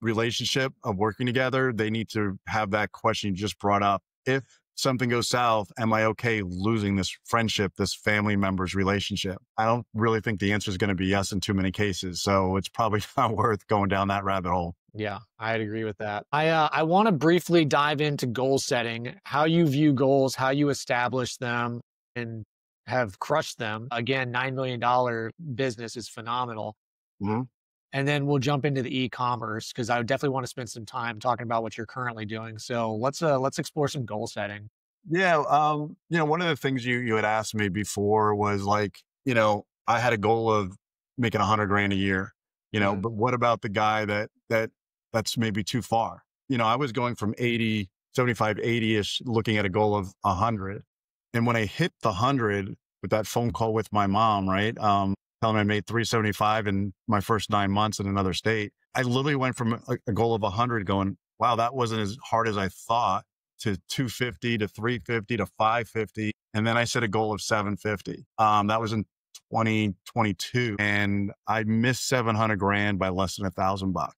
relationship of working together, they need to have that question you just brought up. If something goes south, am I okay losing this friendship, this family member's relationship? I don't really think the answer is going to be yes in too many cases. So it's probably not worth going down that rabbit hole. Yeah, I'd agree with that. I want to briefly dive into goal setting, how you view goals, how you establish them and have crushed them. Again, $9 million business is phenomenal. Mm-hmm. And then we'll jump into the e-commerce because I would definitely want to spend some time talking about what you're currently doing. So let's explore some goal setting. Yeah. One of the things you had asked me before was like, I had a goal of making 100 grand a year, Mm, but what about the guy that's maybe too far? I was going from 80, 75, 80-ish, looking at a goal of 100. And when I hit the 100 with that phone call with my mom, right? Telling me I made 375 in my first 9 months in another state. I literally went from a goal of 100 going, wow, that wasn't as hard as I thought, to 250 to 350 to 550. And then I set a goal of 750. That was in 2022. And I missed 700 grand by less than $1,000.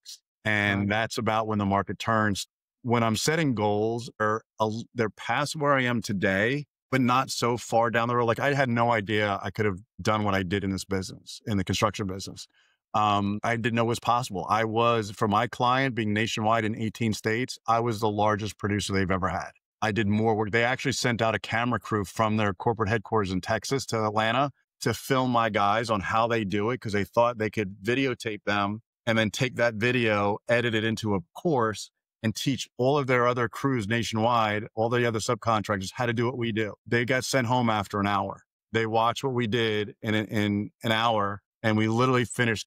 And right. that's about when the market turns. When I'm setting goals, they're past where I am today, but not so far down the road. Like I had no idea I could have done what I did in this business, in the construction business. I didn't know it was possible. I was, for my client being nationwide in 18 states, I was the largest producer they've ever had. I did more work. They actually sent out a camera crew from their corporate headquarters in Texas to Atlanta to film my guys on how they do it because they thought they could videotape them and then take that video, edit it into a course and teach all of their other crews nationwide, all the other subcontractors, how to do what we do. They got sent home after an hour. They watched what we did in an hour, and we literally finished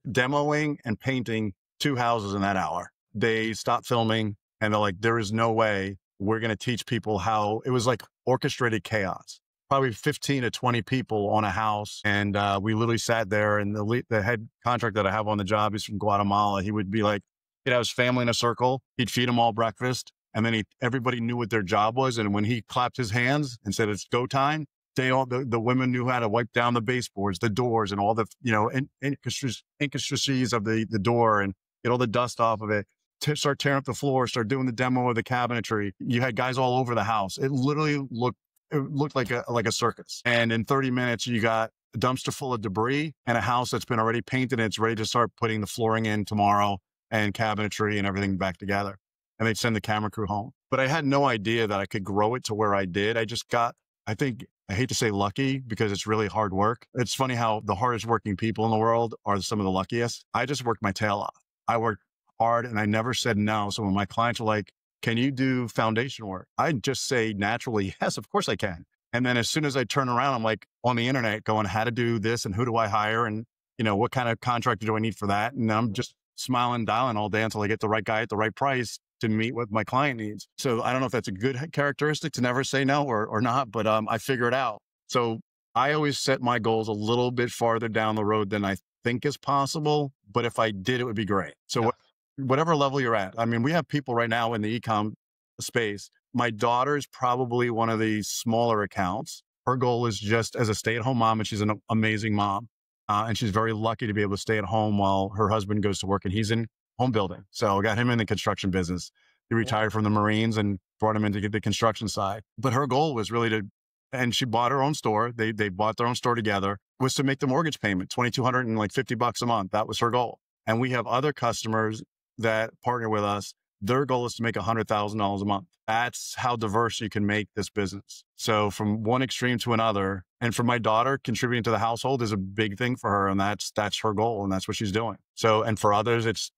demoing and painting 2 houses in that hour. They stopped filming, and they're like, there is no way we're going to teach people how. It was like orchestrated chaos. Probably 15 to 20 people on a house. And we literally sat there, and the head contractor that I have on the job is from Guatemala. He would be like, he'd have his family in a circle. He'd feed them all breakfast. And then everybody knew what their job was. And when he clapped his hands and said, it's go time, the women knew how to wipe down the baseboards, the doors, and all the, intricacies of the door and get all the dust off of it. Start tearing up the floor, start doing the demo of the cabinetry. You had guys all over the house. It looked like a circus. And in 30 minutes, you got a dumpster full of debris and a house that's been already painted and it's ready to start putting the flooring in tomorrow and cabinetry and everything back together. And they'd send the camera crew home. But I had no idea that I could grow it to where I did. I hate to say lucky because it's really hard work. It's funny how the hardest working people in the world are some of the luckiest. I just worked my tail off. I worked hard and I never said no. So when my clients are like, can you do foundation work? I'd just say naturally, yes, of course I can. And then as soon as I turn around, I'm like on the internet going, how to do this and who do I hire? And, what kind of contractor do I need for that? And I'm just smiling, dialing all day until I get the right guy at the right price to meet what my client needs. So I don't know if that's a good characteristic to never say no or not, but I figure it out. So I always set my goals a little bit farther down the road than I think is possible. But if I did, it would be great. So Yeah. whatever level you're at, I mean, we have people right now in the ecom space. My daughter's probably one of the smaller accounts. Her goal is just as a stay-at-home mom, and she's an amazing mom. And she's very lucky to be able to stay at home while her husband goes to work, and he's in home building. So I got him in the construction business. He Yeah. retired from the Marines and brought him into the construction side. But her goal was really to, and she bought her own store. They bought their own store together, was to make the mortgage payment, $2,250 a month. That was her goal. And we have other customers that partner with us. Their goal is to make $100,000 a month. That's how diverse you can make this business. So from one extreme to another, and for my daughter, contributing to the household is a big thing for her. And that's her goal. And that's what she's doing. So, and for others, it's,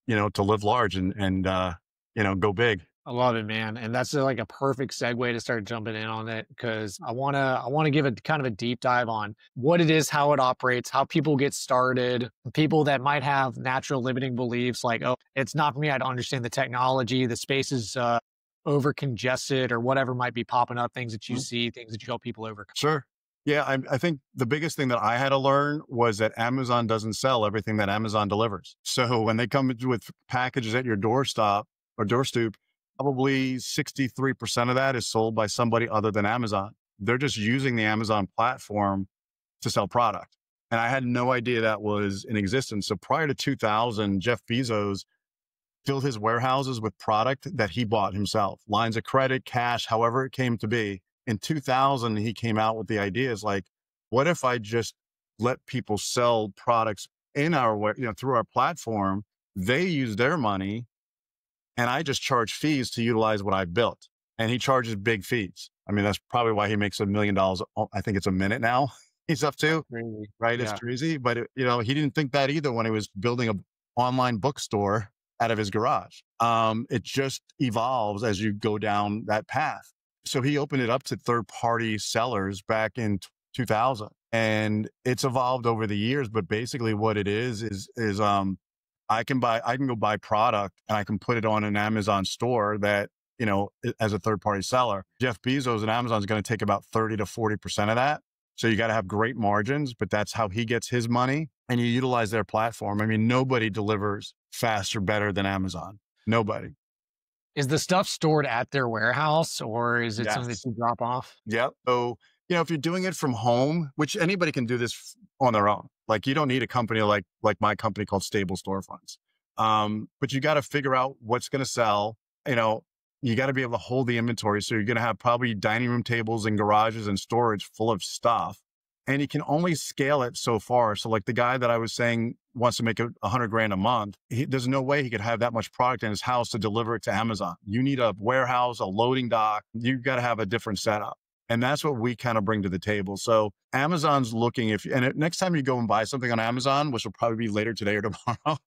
to live large and go big. I love it, man, and that's, like, a perfect segue to start jumping in on it because I wanna give a kind of a deep dive on what it is, how it operates, how people get started, people that might have natural limiting beliefs like, "Oh, it's not for me, I don't understand the technology, the space is, over congested," or whatever might be popping up, things that you see, things that you help people overcome. Sure. Yeah, I think the biggest thing that I had to learn was that Amazon doesn't sell everything that Amazon delivers. So when they come with packages at your doorstop or doorstep, probably 63% of that is sold by somebody other than Amazon. They're just using the Amazon platform to sell product. And I had no idea that was in existence. So prior to 2000, Jeff Bezos filled his warehouses with product that he bought himself, lines of credit, cash, however it came to be. In 2000, he came out with the ideas like, what if I just let people sell products in our, through our platform? They use their money and I just charge fees to utilize what I've built. And he charges big fees. I mean, that's probably why he makes $1 million. I think it's a minute now he's up to, Crazy. right? It's Yeah. crazy. But, he didn't think that either when he was building an online bookstore out of his garage. It just evolves as you go down that path. So he opened it up to third-party sellers back in 2000, and it's evolved over the years. But basically, what it is I can go buy product and I can put it on an Amazon store that as a third-party seller. Jeff Bezos and Amazon is going to take about 30 to 40% of that. So you got to have great margins, but that's how he gets his money. And you utilize their platform. I mean, nobody delivers faster, better than Amazon. Nobody. Is the stuff stored at their warehouse, or is it something that Yes. you drop off? Yep. So, if you're doing it from home, which anybody can do this on their own, like you don't need a company like my company called Stable Storefronts. But you got to figure out what's going to sell. You got to be able to hold the inventory. So you're going to have probably dining room tables and garages and storage full of stuff. And you can only scale it so far. So like the guy that I was saying wants to make 100 grand a month, there's no way he could have that much product in his house to deliver it to Amazon. You need a warehouse, a loading dock. You've got to have a different setup. And that's what we kind of bring to the table. So Amazon's looking, next time you go and buy something on Amazon, which will probably be later today or tomorrow,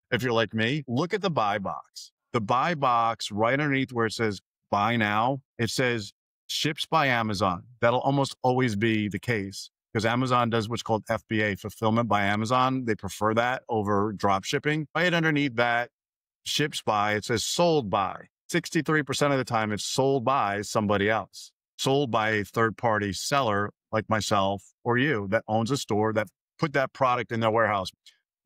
if you're like me, look at the buy box. The buy box right underneath where it says buy now, it says ships by Amazon. That'll almost always be the case because Amazon does what's called FBA, fulfillment by Amazon. They prefer that over drop shipping. Right underneath that ships by, it says sold by. 63% of the time it's sold by somebody else, sold by a third-party seller like myself or you that owns a store that put that product in their warehouse.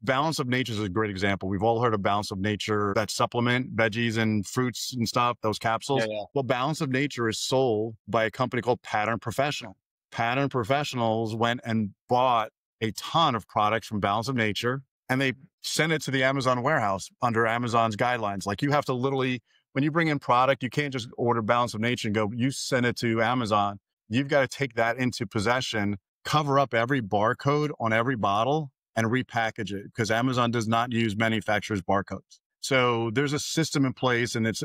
Balance of Nature is a great example. We've all heard of Balance of Nature, that supplement, veggies and fruits and stuff, those capsules. Yeah. Well, Balance of Nature is sold by a company called Pattern Professional. Pattern Professionals went and bought a ton of products from Balance of Nature and they sent it to the Amazon warehouse under Amazon's guidelines. Like you have to literally, when you bring in product, you can't just order Balance of Nature and go, you send it to Amazon. You've got to take that into possession, cover up every barcode on every bottle and repackage it because Amazon does not use manufacturers' barcodes. So there's a system in place and it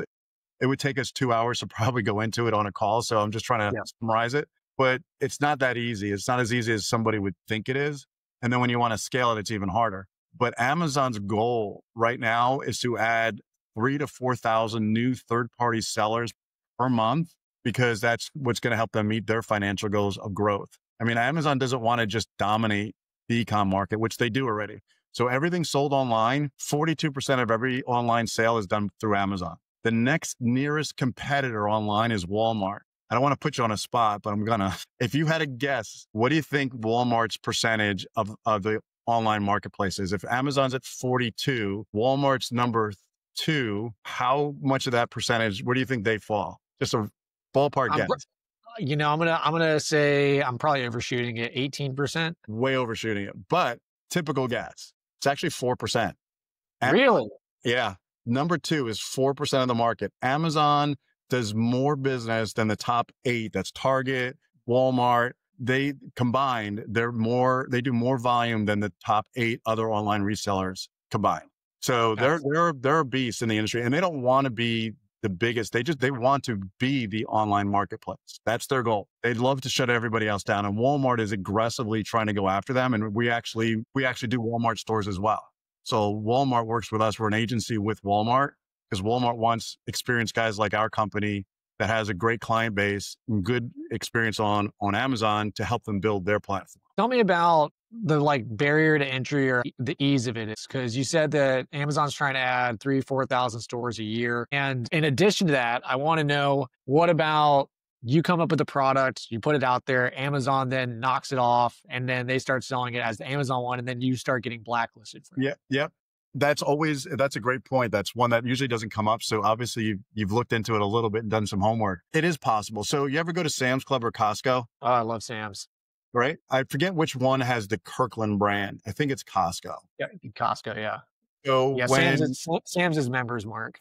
would take us 2 hours to probably go into it on a call. So I'm just trying to summarize it, but it's not that easy. It's not as easy as somebody would think it is. And then when you want to scale it, it's even harder. But Amazon's goal right now is to add 3,000 to 4,000 new third-party sellers per month because that's what's going to help them meet their financial goals of growth. I mean, Amazon doesn't want to just dominate the e-com market, which they do already. So everything sold online, 42% of every online sale is done through Amazon. The next nearest competitor online is Walmart. I don't want to put you on a spot, but I'm gonna. If you had a guess, what do you think Walmart's percentage of the online marketplace is? If Amazon's at 42, Walmart's number two, how much of that percentage, where do you think they fall? Just a ballpark I'm, guess. pr- I'm gonna say I'm probably overshooting it. 18%. Way overshooting it, but typical guess. It's actually 4%. Really? Yeah. Number two is 4% of the market. Amazon does more business than the top eight. That's Target, Walmart. They combined, they do more volume than the top eight other online resellers combined. So That's they're a beast in the industry, and they don't want to be the biggest. They want to be the online marketplace. That's their goal. They'd love to shut everybody else down. And Walmart is aggressively trying to go after them. And we actually do Walmart stores as well. So Walmart works with us. We're an agency with Walmart because Walmart wants experienced guys like our company that has a great client base and good experience on Amazon to help them build their platform. Tell me about the like barrier to entry or the ease of it is, because you said that Amazon's trying to add 4,000 stores a year. And in addition to that, I want to know, what about you come up with a product, you put it out there, Amazon then knocks it off, and then they start selling it as the Amazon one, and then you start getting blacklisted for it. Yeah. Yep. That's a great point. That's one that usually doesn't come up. So obviously you've looked into it a little bit and done some homework. It is possible. So you ever go to Sam's Club or Costco? Oh, I love Sam's. Right? I forget which one has the Kirkland brand. I think it's Costco. Yeah, Costco, yeah. So Yeah, Sam's is members mark.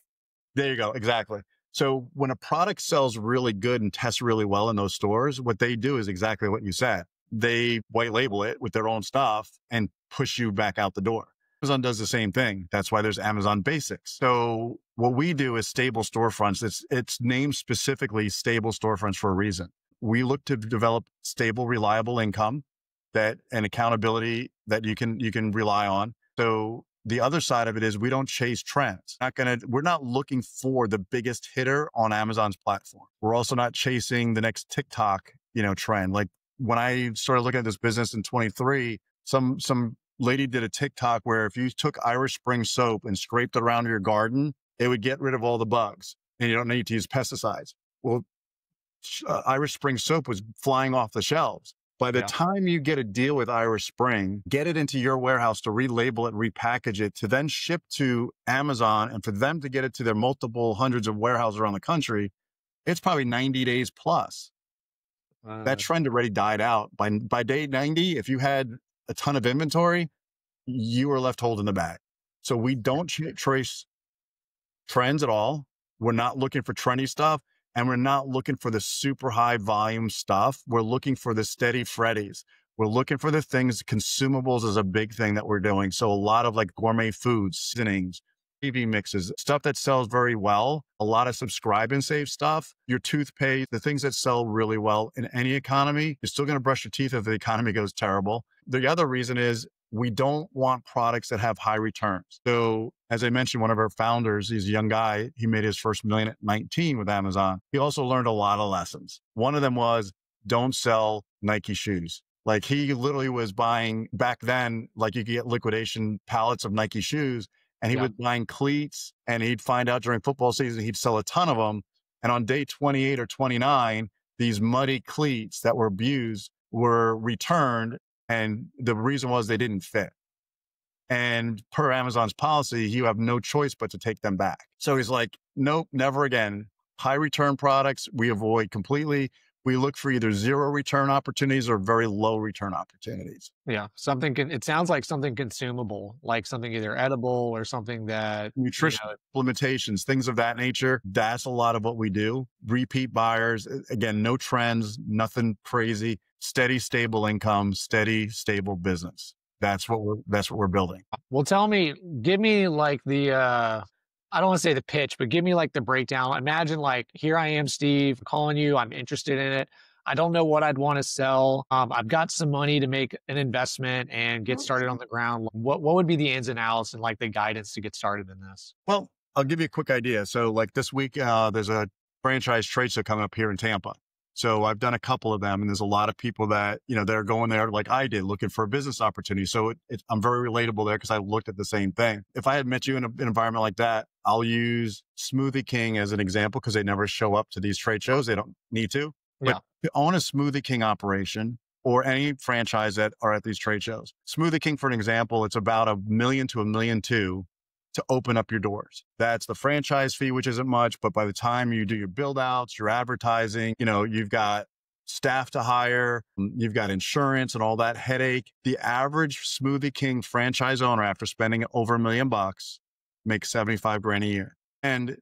there you go. Exactly. So when a product sells really good and tests really well in those stores, what they do is exactly what you said. They white label it with their own stuff and push you back out the door. Amazon does the same thing. That's why there's Amazon Basics. So what we do is stable storefronts. It's named specifically stable storefronts for a reason. We look to develop stable, reliable income and accountability that you can rely on. So the other side of it is we don't chase trends. We're not looking for the biggest hitter on Amazon's platform. We're also not chasing the next TikTok, trend. Like when I started looking at this business in 23, some lady did a TikTok where if you took Irish Spring soap and scraped it around your garden, it would get rid of all the bugs and you don't need to use pesticides. Well, Irish Spring soap was flying off the shelves. By the time you get a deal with Irish Spring, get it into your warehouse to relabel it, repackage it, to then ship to Amazon and for them to get it to their multiple hundreds of warehouses around the country, it's probably 90 days plus. That trend already died out. By day 90, if you had a ton of inventory, you were left holding the bag. So we don't trace trends at all. We're not looking for trendy stuff. And we're not looking for the super high volume stuff. We're looking for the steady Freddies. We're looking for the things, consumables is a big thing that we're doing. So a lot of like gourmet foods, seasonings, TV mixes, stuff that sells very well, a lot of subscribe and save stuff, your toothpaste, the things that sell really well in any economy. You're still going to brush your teeth if the economy goes terrible. The other reason is we don't want products that have high returns. So as I mentioned, one of our founders, he's a young guy. He made his first million at 19 with Amazon. He also learned a lot of lessons. One of them was don't sell Nike shoes. Like he literally was buying back then, like you could get liquidation pallets of Nike shoes and he was buying cleats and he'd find out during football season, he'd sell a ton of them. And on day 28 or 29, these muddy cleats that were abused were returned. And the reason was they didn't fit. And per Amazon's policy, you have no choice but to take them back. So he's like, nope, never again. High return products, we avoid completely. We look for either zero return opportunities or very low return opportunities. Yeah. It sounds like something consumable, like something either edible or something that nutrition implementations, things of that nature. That's a lot of what we do. Repeat buyers, again, no trends, nothing crazy, steady, stable income, steady, stable business. That's what we're building. Well, give me like I don't want to say the pitch, but give me like the breakdown. Imagine like, here I am, Steve, calling you. I'm interested in it. I don't know what I'd want to sell. I've got some money to make an investment and get started on the ground. What would be the ins and outs and like the guidance to get started in this? Well, I'll give you a quick idea. So like this week, there's a franchise trade show coming up here in Tampa. So I've done a couple of them and there's a lot of people that, they're going there like I did looking for a business opportunity. So I'm very relatable there because I looked at the same thing. If I had met you in an environment like that, I'll use Smoothie King as an example because they never show up to these trade shows. They don't need to. But Yeah. to own a Smoothie King operation or any franchise that are at these trade shows, Smoothie King, for an example, it's about $1 million to $1.2 million to open up your doors. That's the franchise fee, which isn't much, but by the time you do your build outs, your advertising, you've got staff to hire, you've got insurance and all that headache. The average Smoothie King franchise owner, after spending over $1 million, makes 75 grand a year. And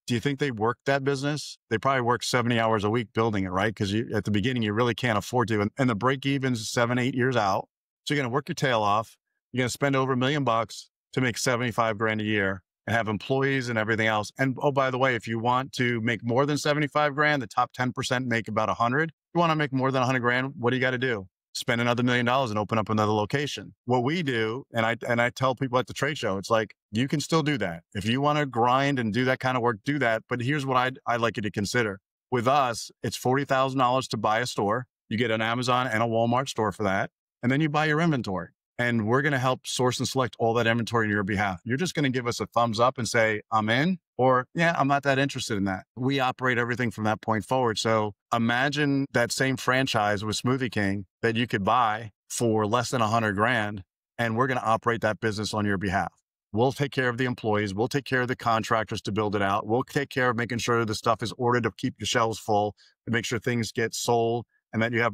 do you think they work that business? They probably work 70 hours a week building it, right? Because at the beginning, you really can't afford to. And the break even's 7, 8 years out. So you're going to work your tail off. You're going to spend over $1 million to make 75 grand a year and have employees and everything else. And oh, by the way, if you want to make more than 75 grand, the top 10% make about 100. If you want to make more than 100 grand, what do you got to do? Spend another $1 million and open up another location. What we do, and I tell people at the trade show, it's like, you can still do that. If you want to grind and do that kind of work, do that. But here's what I'd like you to consider. With us, it's $40,000 to buy a store. You get an Amazon and a Walmart store for that. And then you buy your inventory. And we're going to help source and select all that inventory on your behalf. You're just going to give us a thumbs up and say, I'm in, or yeah, I'm not that interested in that. We operate everything from that point forward. So imagine that same franchise with Smoothie King that you could buy for less than 100 grand, and we're going to operate that business on your behalf. We'll take care of the employees. We'll take care of the contractors to build it out. We'll take care of making sure the stuff is ordered to keep your shelves full, to make sure things get sold and that you have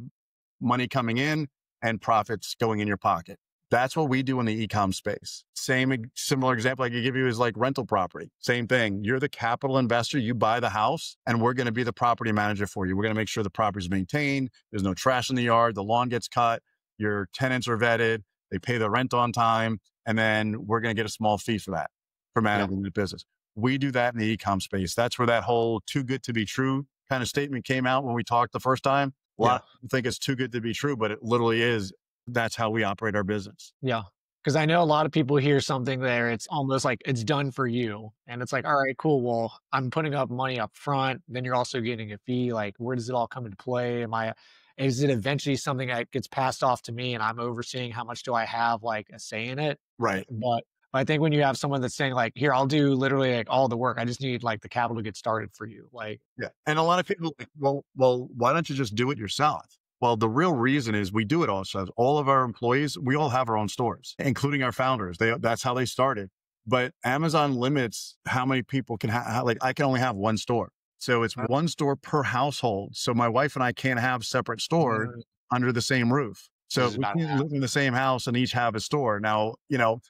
money coming in and profits going in your pocket. That's what we do in the e-com space. Similar example I could give you is like rental property. Same thing. You're the capital investor. You buy the house and we're going to be the property manager for you. We're going to make sure the property is maintained. There's no trash in the yard. The lawn gets cut. Your tenants are vetted. They pay the rent on time. And then we're going to get a small fee for that, for managing the business. We do that in the e-com space. That's where that whole too good to be true kind of statement came out when we talked the first time. A lot of people think it's too good to be true, but it literally is. That's how we operate our business. Yeah. Because I know a lot of people hear something there, it's almost like it's done for you. And it's like, all right, cool. Well, I'm putting up money up front. Then you're also getting a fee. Like, where does it all come into play? Is it eventually something that gets passed off to me and I'm overseeing how much do I have like a say in it? Right. But I think when you have someone that's saying like, here, I'll do literally like all the work. I just need like the capital to get started for you. Like, yeah. And a lot of people like, well, why don't you just do it yourself? Well, the real reason is we do it ourselves. All of our employees, we all have our own stores, including our founders. That's how they started. But Amazon limits how many people can have. Like, I can only have one store. So it's one store per household. So my wife and I can't have separate stores under the same roof. So we can't live in the same house and each have a store. Now,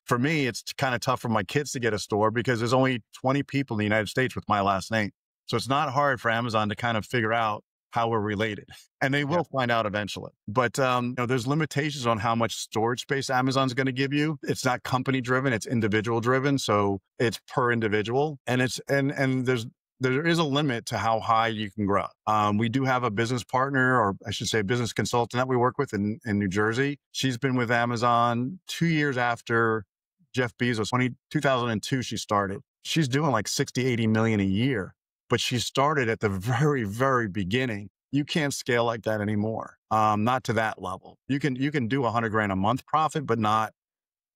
for me, it's kind of tough for my kids to get a store because there's only 20 people in the United States with my last name. So it's not hard for Amazon to kind of figure out how we're related, and they will find out eventually. But there's limitations on how much storage space Amazon's going to give you. It's not company driven; it's individual driven, so it's per individual, and there is a limit to how high you can grow. We do have a business partner, or I should say, a business consultant that we work with in New Jersey. She's been with Amazon 2 years after Jeff Bezos. 2002, she started. She's doing like 60, 80 million a year. But she started at the very, very beginning. You can't scale like that anymore. Not to that level. You can do 100 grand a month profit, but not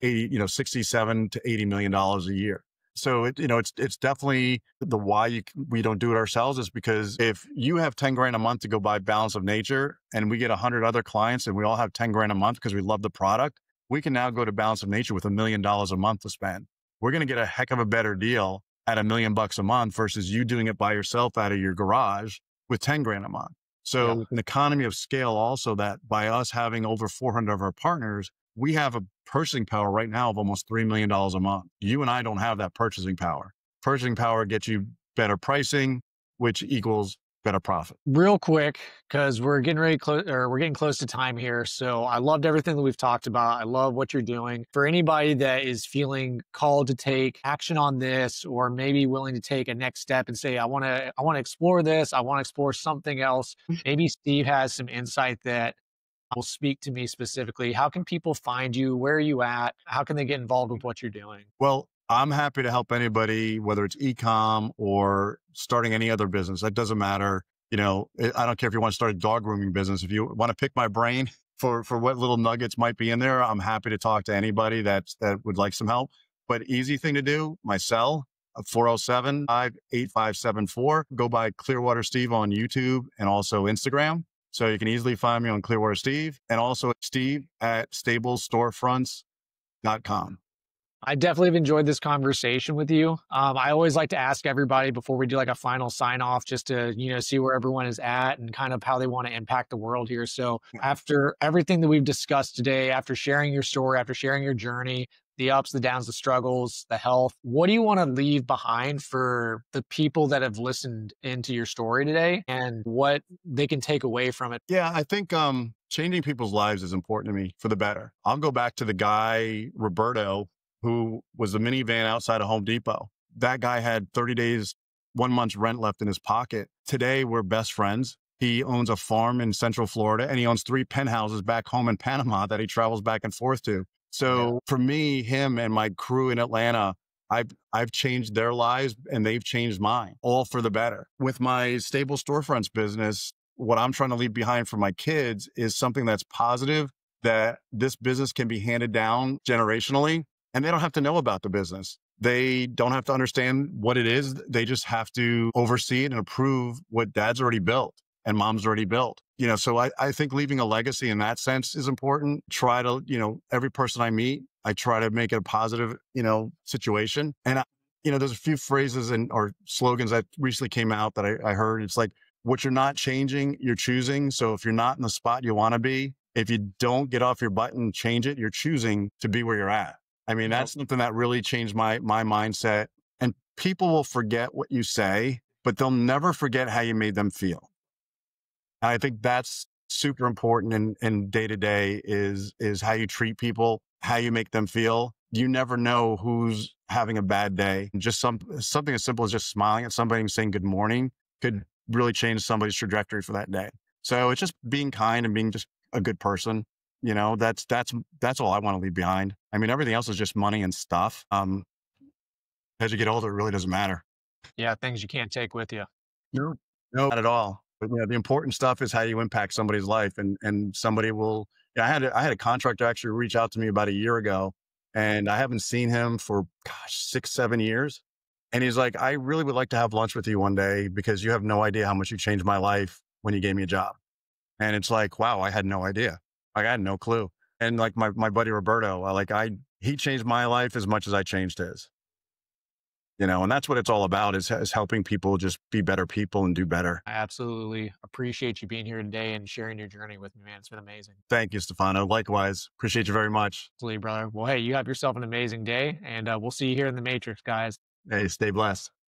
67 to $80 million a year. So it's definitely the why we don't do it ourselves is because if you have 10 grand a month to go buy Balance of Nature and we get 100 other clients and we all have 10 grand a month because we love the product, we can now go to Balance of Nature with $1 million a month to spend. We're going to get a heck of a better deal at $1 million a month versus you doing it by yourself out of your garage with 10 grand a month. So with an economy of scale also, that by us having over 400 of our partners, we have a purchasing power right now of almost $3 million a month. You and I don't have that purchasing power. Purchasing power gets you better pricing, which equals better profit. Real quick, because we're getting we're getting close to time here. So I loved everything that we've talked about. I love what you're doing. For anybody that is feeling called to take action on this, or maybe willing to take a next step and say, I want to explore this. I want to explore something else. Maybe Steve has some insight that will speak to me specifically. How can people find you? Where are you at? How can they get involved with what you're doing? Well, I'm happy to help anybody, whether it's e-com or starting any other business. That doesn't matter. I don't care if you want to start a dog grooming business. If you want to pick my brain for what little nuggets might be in there, I'm happy to talk to anybody that would like some help. But easy thing to do, my cell 407-585-7574. Go by Clearwater Steve on YouTube and also Instagram. So you can easily find me on Clearwater Steve and also Steve at stablestorefronts.com. I definitely have enjoyed this conversation with you. I always like to ask everybody before we do like a final sign off, just to see where everyone is at and kind of how they want to impact the world here. So after everything that we've discussed today, after sharing your story, after sharing your journey, the ups, the downs, the struggles, the health, what do you want to leave behind for the people that have listened into your story today and what they can take away from it? Yeah, I think changing people's lives is important to me for the better. I'll go back to the guy, Roberto, who was the minivan outside of Home Depot. That guy had 30 days, 1 month's rent left in his pocket. Today, we're best friends. He owns a farm in Central Florida and he owns 3 penthouses back home in Panama that he travels back and forth to. So for me, him and my crew in Atlanta, I've changed their lives and they've changed mine, all for the better. With my stable storefronts business, what I'm trying to leave behind for my kids is something that's positive, that this business can be handed down generationally and they don't have to know about the business. They don't have to understand what it is. They just have to oversee it and approve what dad's already built and mom's already built. So I think leaving a legacy in that sense is important. Try to, every person I meet, I try to make it a positive, situation. And, there's a few phrases or slogans that recently came out that I heard. It's like, what you're not changing, you're choosing. So if you're not in the spot you want to be, if you don't get off your butt and change it, you're choosing to be where you're at. I mean, that's something that really changed my mindset. And people will forget what you say, but they'll never forget how you made them feel. And I think that's super important in day to day is how you treat people, how you make them feel. You never know who's having a bad day. Just something as simple as just smiling at somebody and saying good morning could really change somebody's trajectory for that day. So it's just being kind and being just a good person. That's all I want to leave behind. I mean, everything else is just money and stuff. As you get older, it really doesn't matter. Yeah, things you can't take with you. No, no, not at all. But the important stuff is how you impact somebody's life, and somebody will. Yeah, I had a contractor actually reach out to me about a year ago, and I haven't seen him for 6, 7 years. And he's like, I really would like to have lunch with you one day because you have no idea how much you changed my life when you gave me a job. And it's like, wow, I had no idea. Like, I had no clue. And like my buddy Roberto, he changed my life as much as I changed his. And that's what it's all about is helping people just be better people and do better. I absolutely appreciate you being here today and sharing your journey with me, man. It's been amazing. Thank you, Stefano. Likewise. Appreciate you very much. Absolutely, brother. Well, hey, you have yourself an amazing day, and we'll see you here in the Matrix, guys. Hey, stay blessed.